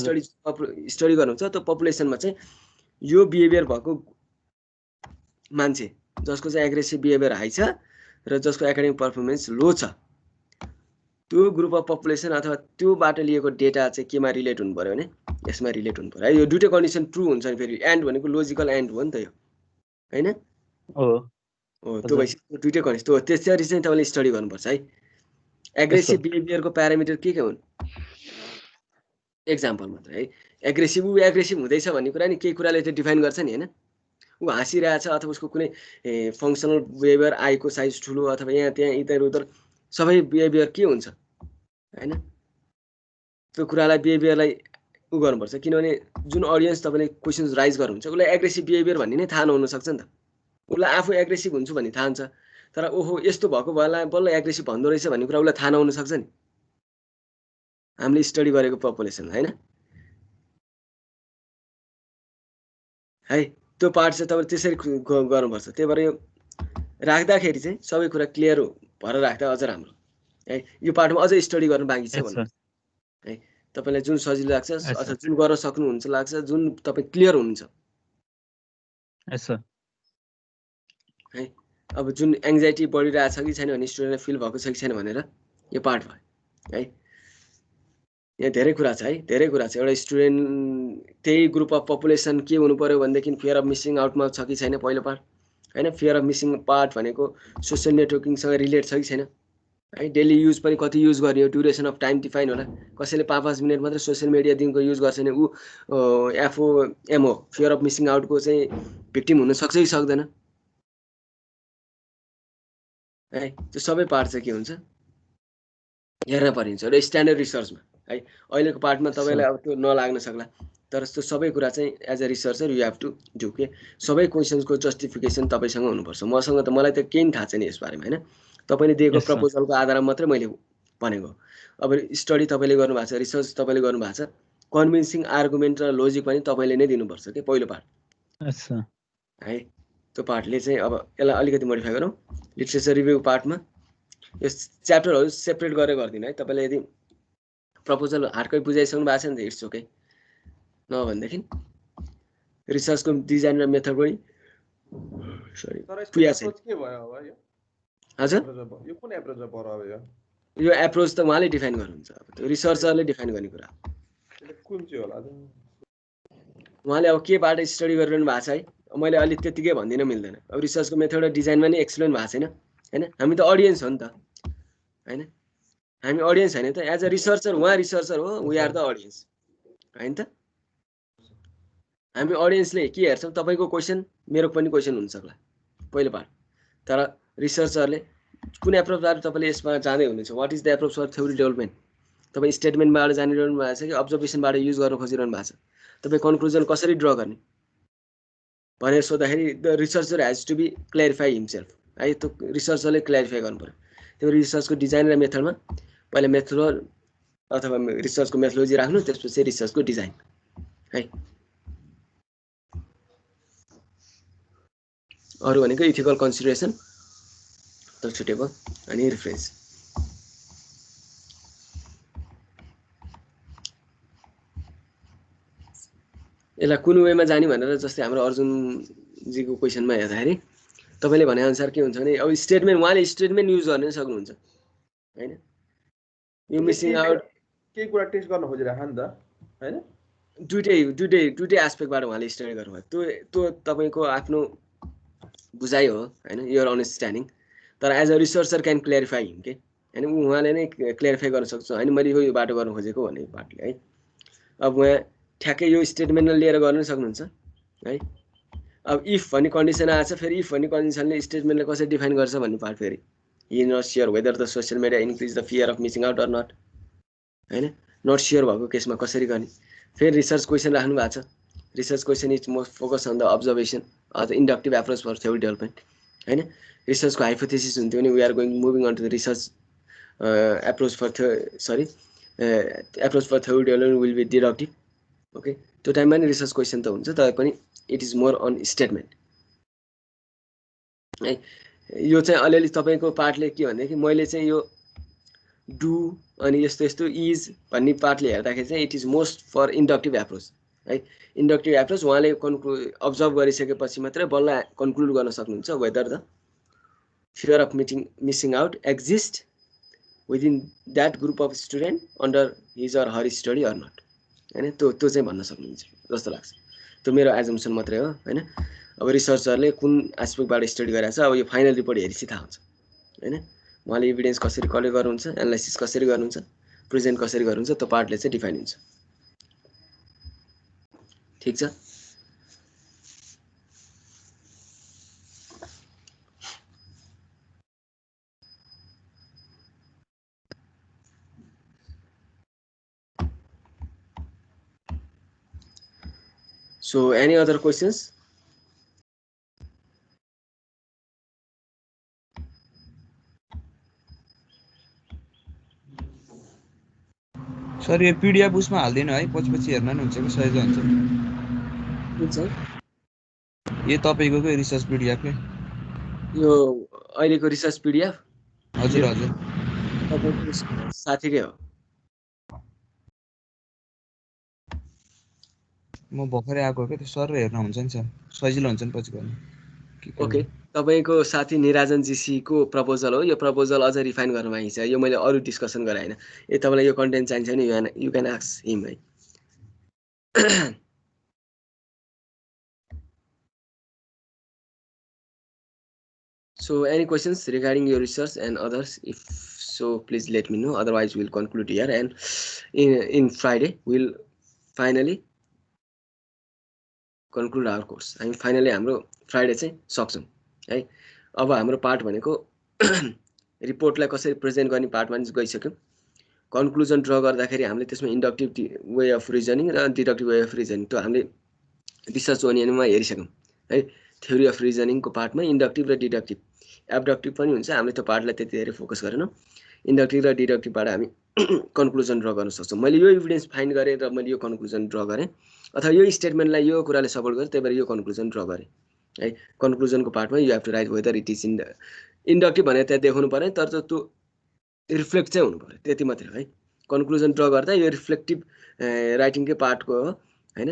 स्टडी गर्नुहुन्छ त्यो पपुलेसनमा चाहिँ यो बिहेभियर भएको मान्छे जसको चाहिँ एग्रेसिभ बिहेभियर हाई छ र जसको एकाडेमिक पर्फर्मेन्स लो छ, त्यो ग्रुप अफ पपुलेसन अथवा त्योबाट लिएको डेटा चाहिँ केमा रिलेट हुनु पर्यो भने यसमा रिलेट हुनु पर्यो है। यो दुईटै कन्डिसन ट्रु हुन्छ नि, फेरि एन्ड भनेको लोजिकल एन्ड हो नि त यो, होइन? हो त्यो भइसक्यो, दुईटै कन्डिसन। त्यो त्यसरी चाहिँ तपाईँले स्टडी गर्नुपर्छ है। एग्रेसिभ बिहेभियरको प्यारामिटर के हुन्? एक्जाम्पल मात्र है। एग्रेसिभ हुँदैछ भन्ने कुरा नि केही कुराले चाहिँ डिफाइन गर्छ नि, होइन? ऊ हाँसिरहेछ अथवा उसको कुनै फङ्सनल बिहेभियर, आईको साइज ठुलो अथवा यहाँ त्यहाँ इधर उधर सबै बिहेभियर के हुन्छ, होइन? त्यो कुरालाई बिहेभियरलाई उ गर्नुपर्छ, किनभने जुन अडियन्स तपाईँले क्वेसन्स राइज गर्नुहुन्छ उसलाई एग्रेसिभ बिहेभियर भन्ने नै थाहा नहुनसक्छ नि त। उसलाई आफू एग्रेसिभ हुन्छु भन्ने थाहा हुन्छ, तर ओहो यस्तो भएको भएला बल्ल एग्रेसिभ भन्दो रहेछ भन्ने कुरा उसलाई थाहा नहुनसक्छ नि, हामीले स्टडी गरेको पपुलेसन, होइन? है त्यो पार्ट चाहिँ तपाईँले त्यसरी गर्नुपर्छ। त्यही भएर यो राख्दाखेरि चाहिँ सबै कुरा क्लियर भएर राख्दा अझ राम्रो है। यो पार्टमा अझै स्टडी गर्न बाँकी छ भन्नु है। तपाईँलाई जुन सजिलो लाग्छ अथवा जुन गर्न सक्नुहुन्छ लाग्छ, जुन तपाईँ क्लियर हुनुहुन्छ है। अब जुन एङ्जाइटी बढिरहेछ कि छैन भने स्टुडेन्टलाई फिल भएको छ कि छैन भनेर यो पार्ट भयो है। यहाँ धेरै कुरा छ है, धेरै कुरा छ। एउटा स्टुडेन्ट त्यही ग्रुप अफ पपुलेसन के हुनु पर्यो भनेदेखि फियर अफ मिसिङ आउटमा छ कि छैन पहिलो पार्ट, होइन? फियर अफ मिसिङ पार्ट भनेको सोसियल नेटवर्किङसँग रिलेट छ कि छैन है। डेली युज पनि कति युज गर्ने हो, ड्युरेसन अफ टाइम डिफाइन होला। कसैले 5-5 मिनट मात्रै सोसियल मिडिया दिनको युज गर्छ भने ऊ एफओएमओ फियर अफ मिसिङ आउटको चाहिँ भिक्टिम हुनसक्छ कि सक्दैन है। त्यो सबै पार्ट चाहिँ के हुन्छ हेर्न परिन्छ र स्ट्यान्डर्ड रिसर्चमा है। अहिलेको पार्टमा तपाईँलाई अब त्यो नलाग्न सक्ला, तर त्यो सबै कुरा चाहिँ as a researcher you have to do के सबै क्वेसन्सको जस्टिफिकेसन तपाईँसँग हुनुपर्छ। मसँग त मलाई त केही थाहा छैन यसबारेमा, होइन? तपाईँले दिएको प्रपोजलको आधारमा मात्रै मैले भनेको। अब स्टडी तपाईँले गर्नुभएको छ, रिसर्च तपाईँले गर्नुभएको छ, कन्भिन्सिङ आर्गुमेन्ट र लोजिक पनि तपाईँले नै दिनुपर्छ कि पहिलो पार्ट है। त्यो पार्टले चाहिँ अब यसलाई अलिकति मोडिफाई गरौँ। लिट्रेचर रिभ्यू पार्टमा यो च्याप्टरहरू सेपरेट गरेर गरिदिनु है। तपाईँले यदि प्रपोजल हार्डकै बुझाइसक्नु भएको छ नि त इट्स ओके, नभनेदेखि रिसर्चको डिजाइन र मेथड पनि यो एप्रोच त उहाँले डिफाइन गर्नुहुन्छ। अब त्यो रिसर्चरले डिफाइन गर्ने कुरा कुन चाहिँ होला उहाँले अब केबाट स्टडी गरिरहनु भएको छ है। मैले अलिक त्यतिकै भनिदिन मिल्दैन। अब रिसर्चको मेथड र डिजाइनमा नि एक्सप्लेन भएको छैन, होइन? हामी त अडियन्स हो नि त, होइन? हामी अडियन्स होइन त। एज अ रिसर्चर उहाँ रिसर्चर हो, वी आर द अडियन्स, होइन त? हामी अडियन्सले के हेर्छौँ, तपाईँको क्वेसन मेरो पनि क्वेसन हुनसक्ला पहिलो पार्ट, तर रिसर्चरले कुन एप्रोचबाट तपाईँले यसमा जाँदै हुनुहुन्छ, what is the approach for theory development? तपाईँ स्टेटमेन्टबाट जानिरहनु भएको छ कि अब्जर्भेसनबाट युज गर्न खोजिरहनु भएको छ? तपाईँ कन्क्लुजन कसरी ड्र गर्ने भनेर सोद्धाखेरि the researcher has to be clarify himself है। त्यो रिसर्चरले क्ल्यारिफाई गर्नु पऱ्यो। त्यो रिसर्चको डिजाइन र मेथडमा पहिला मेथड अथवा रिसर्चको मेथोलोजी राख्नु, त्यसपछि रिसर्चको डिजाइन है। अरू भनेको इथिकल कन्सिडरेसन त छुटेको अनि रिफरेन्स। यसलाई कुन वेमा जाने भनेर जस्तै हाम्रो अर्जुनजीको क्वेसनमा हेर्दाखेरि तपाईँले भनेअनुसार के हुन्छ भने अब स्टेटमेन्ट उहाँले स्टेटमेन्ट युज गर्न सक्नुहुन्छ, होइन? यो मिसिङ आउट केही कुरा टेस्ट गर्न खोजिरहेको नि त, होइन? दुइटै एस्पेक्टबाट उहाँले स्टडी गर्नुभयो। त्यो तपाईँको आफ्नो बुझाइ हो, होइन? Your understanding. तर as a researcher can clarify him के, होइन? उहाँले नै क्ल्यारिफाई गर्न सक्छ, होइन? मैले यो बाटो गर्नु खोजेको भन्ने पार्टले है। अब उहाँ ठ्याक्कै यो स्टेटमेन्टले लिएर गर्न सक्नुहुन्छ है। अब इफ भन्ने कन्डिसन आएछ, फेरि इफ भन्ने कन्डिसनले स्टेटमेन्टले कसरी डिफाइन गर्छ भन्ने पार्ट फेरि he not sure whether the social media increase the fear of missing out or not, होइन? नट स्योर भएको केसमा कसरी गर्ने? फेरि रिसर्च क्वेसन राख्नु भएको छ। Research question is most focus on the observation or the inductive approach for theory development, होइन? रिसर्चको हाइपोथेसिस हुन्थ्यो भने we are moving on to the research approach for theory development will be deductive, okay? त्यो टाइममा नि research question त हुन्छ, तर पनि it is more on statement है। यो चाहिँ अलिअलि तपाईँको पार्टले के भनेदेखि मैले चाहिँ यो डु अनि यस्तो यस्तो इज भन्ने पार्टले हेर्दाखेरि चाहिँ it is most for inductive approach, है। इन्डक्टिभ एप्रोच उहाँले अब्जर्भ गरिसकेपछि मात्रै बल्ल कन्क्लुड गर्न सक्नुहुन्छ whether the fear of missing out exist within that group of student under his or her study or not होइन। त्यो चाहिँ भन्न सक्नुहुन्छ जस्तो लाग्छ। त्यो मेरो एजम्सन मात्रै हो होइन। अब रिसर्चरले कुन एस्पेक्टबाट स्टडी गरिरहेको छ अब यो फाइनल रिपोर्ट हेरेपछि थाहा हुन्छ होइन। उहाँले इभिडेन्स कसरी कलेक्ट गर्नुहुन्छ, एनालाइसिस कसरी गर्नुहुन्छ, प्रेजेन्ट कसरी गर्नुहुन्छ, त्यो पार्टले चाहिँ डिफाइन हुन्छ। ठिक छ। So any other questions? Sir यो पीडीएफ उसमा हाल्दिनु है, पछि हेर्न नि हुन्छ कि सजिलो हुन्छ। यो तपाईको के रिसर्च पीडीएफ के यो अहिलेको रिसर्च पीडीएफ? हजुर हजुर तपाईको साथीकै हो। म भर्खरै आएको के सर हेर्न हुन्छ नि सर, सजिलो हुन्छ नि पछि गर्न। ओके, तपाईको साथी निराजन जीसी को प्रपोजल हो। यो प्रपोजल अझ रिफाइन गर्न बाँकी छ। यो मैले अरु डिस्कसन गरे हैन। तपाईलाई यो कन्टेन्ट चाहिन्छ नि यु क्यान आस्क हिम है। So any questions regarding your research and others? If so, please let me know. Otherwise, we'll conclude here. And in Friday, we'll finally conclude our course. हामी finally हाम्रो Friday चाहिँ सक्छौँ है। अब हाम्रो part भनेको रिपोर्टलाई कसरी प्रेजेन्ट गर्ने पार्टमा गइसक्यौँ। कन्क्लुजन ड्र गर्दाखेरि हामीले त्यसमा इन्डक्टिभ वे अफ रिजनिङ र डिडक्टिभ वे अफ रिजनिङ त्यो हामीले रिसर्च ओनियनमा हेरिसक्यौँ है। थ्योरी अफ रिजनिङको पार्टमा इन्डक्टिभ र डिडक्टिभ एब्डक्टिभ पनि हुन्छ। हामीले त्यो पार्टलाई त्यति धेरै फोकस गरेनौँ। इन्डक्टिभ र डिडक्टिभबाट हामी कन्क्लुजन ड्र गर्न सक्छौँ। मैले यो इभिडेन्स फाइन्ड गरेँ र मैले यो कन्क्लुजन ड्र गरेँ, अथवा यो स्टेटमेन्टलाई यो कुराले सपोर्ट गरेँ, त्यही भएर यो कन्क्लुजन ड्र गरेँ है। कन्क्लुजनको part you have to write whether it is inductive भनेर त्यहाँ देखाउनु पऱ्यो, तर त्यो रिफ्लेक्ट चाहिँ हुनु पऱ्यो, त्यति मात्रै हो है। कन्क्लुजन ड्र गर्दा यो रिफ्लेक्टिभ राइटिङकै पार्टको हो होइन।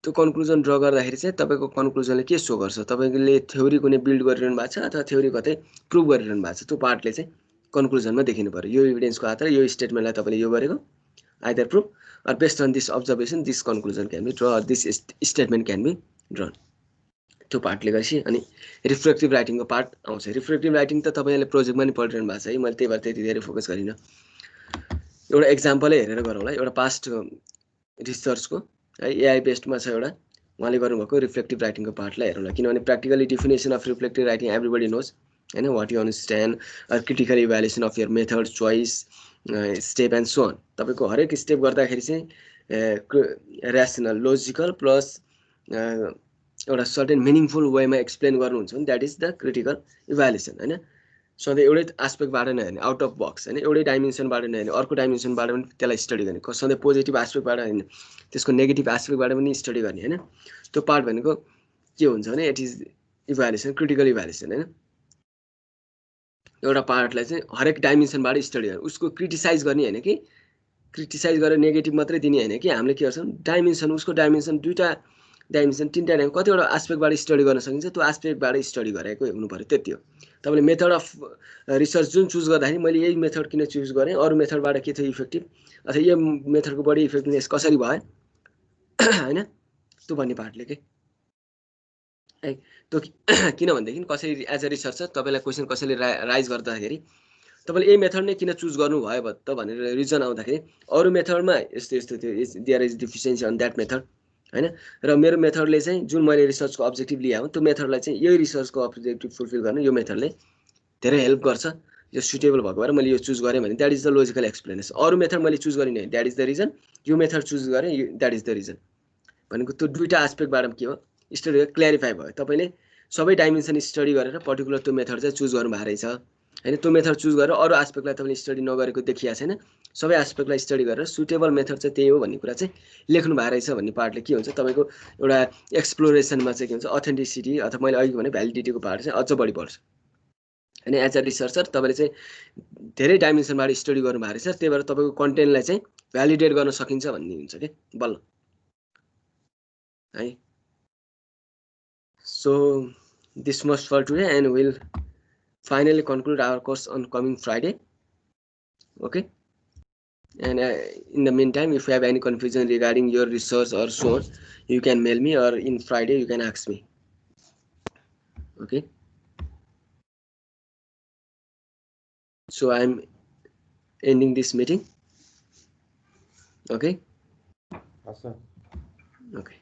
त्यो कन्क्लुजन ड्र गर्दाखेरि चाहिँ तपाईँको कन्क्लुजनले के सो गर्छ, तपाईँले थ्योरी कुनै बिल्ड गरिरहनु भएको छ अथवा थ्योरी कतै प्रुभ गरिरहनु भएको छ, त्यो पार्टले चाहिँ कन्क्लुजनमा देखिनु पऱ्यो। यो इभिडेन्सको आधार यो स्टेटमेन्टलाई तपाईँले यो गरेको either prove or based on this observation this conclusion can be draw, this statement can be drawn. त्यो पार्टले गर्छ। अनि रिफ्लेक्टिभ राइटिङको पार्ट आउँछ। रिफ्लेक्टिभ राइटिङ त तपाईँले प्रोजेक्टमा नि पढिरहनु भएको छ है। मैले त्यही भएर त्यति धेरै फोकस गरिनँ। एउटा एक्जाम्पलै हेरेर गरौँला। एउटा पास्ट रिसर्चको है एआई बेस्डमा छ एउटा, उहाँले गर्नुभएको रिफ्लेक्टिभ राइटिङको पार्टलाई हेरौँला। किनभने practically definition of reflective writing everybody knows होइन, what you understand critical evaluation of your method choice step and so on. तपाईँको हरेक स्टेप गर्दाखेरि चाहिँ ऱ्यासनल लोजिकल प्लस एउटा सर्टेन मिनिङफुल वेमा एक्सप्लेन गर्नुहुन्छ भने that is the critical evaluation होइन। सधैँ एउटै एस्पेक्टबाट नै होइन, आउट अफ बक्स होइन, एउटै डाइमेन्सनबाट नै होइन, अर्को डाइमेन्सनबाट पनि त्यसलाई स्टडी गर्ने। सधैँ पोजिटिभ एस्पेक्टबाट होइन, त्यसको नेगेटिभ एस्पेक्टबाट पनि स्टडी गर्ने होइन। त्यो पार्ट भनेको के हुन्छ भने it is evaluation, critical evaluation होइन। एउटा पार्टलाई चाहिँ हरेक डाइमेन्सनबाट स्टडी गर्ने, उसको क्रिटिसाइज गर्ने होइन कि क्रिटिसाइज गरेर नेगेटिभ मात्रै दिने होइन कि। हामीले के गर्छौँ डाइमेन्सन, उसको डाइमेन्सन दुईवटा डाइमेन्सन तिनवटा डाइमेन्सन कतिवटा एस्पेक्टबाट स्टडी गर्न सकिन्छ, त्यो एस्पेक्टबाट स्टडी गरेको हुनु पऱ्यो, त्यति हो। तपाईँले मेथड अफ रिसर्च जुन चुज गर्दाखेरि मैले यही मेथड किन चुज गरेँ, अरू मेथडबाट के थियो इफेक्टिभ, अथवा यो मेथडको बढी इफेक्टिभनेस कसरी भयो होइन, त्यो भन्ने पार्टले के है। त्यो किनभनेदेखि कसरी एज अ रिसर्चर तपाईँलाई क्वेसन कसैले राइज गर्दाखेरि तपाईँले यही मेथड नै किन चुज गर्नुभयो त भनेर रिजन आउँदाखेरि अरू मेथडमा यस्तो यस्तो थियो, there is deficiency on that method होइन। र मेरो मेथडले चाहिँ जुन मैले रिसर्चको अब्जेक्टिभ लिएँ त्यो मेथडलाई चाहिँ यही रिसर्चको अब्जेक्टिभ फुलफिल गर्न यो मेथडले धेरै हेल्प गर्छ। यो सुटेबल भएको भएर मैले यो चुज गरेँ भने that is the logical explanation. अरू मेथड मैले चुज गरिनँ द्याट इज द रिजन, यो मेथड चुज गरेँ द्याट इज द रिजन भनेको त्यो दुईवटा एस्पेक्टबाट के हो स्टडी क्ल्यारिफाई भयो। तपाईँले सबै डाइमेन्सन स्टडी गरेर पर्टिकुलर त्यो मेथड चाहिँ चुज गर्नुभएको रहेछ होइन। त्यो मेथड चुज गरेर अरू एस्पेक्टलाई तपाईँले स्टडी नगरेको देखिया छैन, सबै एस्पेक्टलाई स्टडी गरेर सुटेबल मेथड चाहिँ त्यही हो भन्ने कुरा चाहिँ लेख्नु भएको रहेछ भन्ने पार्टले के हुन्छ तपाईँको एउटा एक्सप्लोरेसनमा चाहिँ के हुन्छ अथेन्टिसिटी अथवा मैले अघि भने भ्यालिडिटीको पार्ट चाहिँ अझ बढी बढ्छ होइन। एज अ रिसर्चर तपाईँले चाहिँ धेरै डाइमेन्सनबाट स्टडी गर्नुभएको रहेछ, त्यही भएर तपाईँको कन्टेन्टलाई चाहिँ भ्यालिडेट गर्न सकिन्छ भन्ने हुन्छ के बल्ल है so this much for today and will finally conclude our course on coming Friday. Okay, and in the meantime, if you have any confusion regarding your research or so on, you can mail me, or in Friday you can ask me. Okay, so I'm ending this meeting. Okay. Awesome. Okay.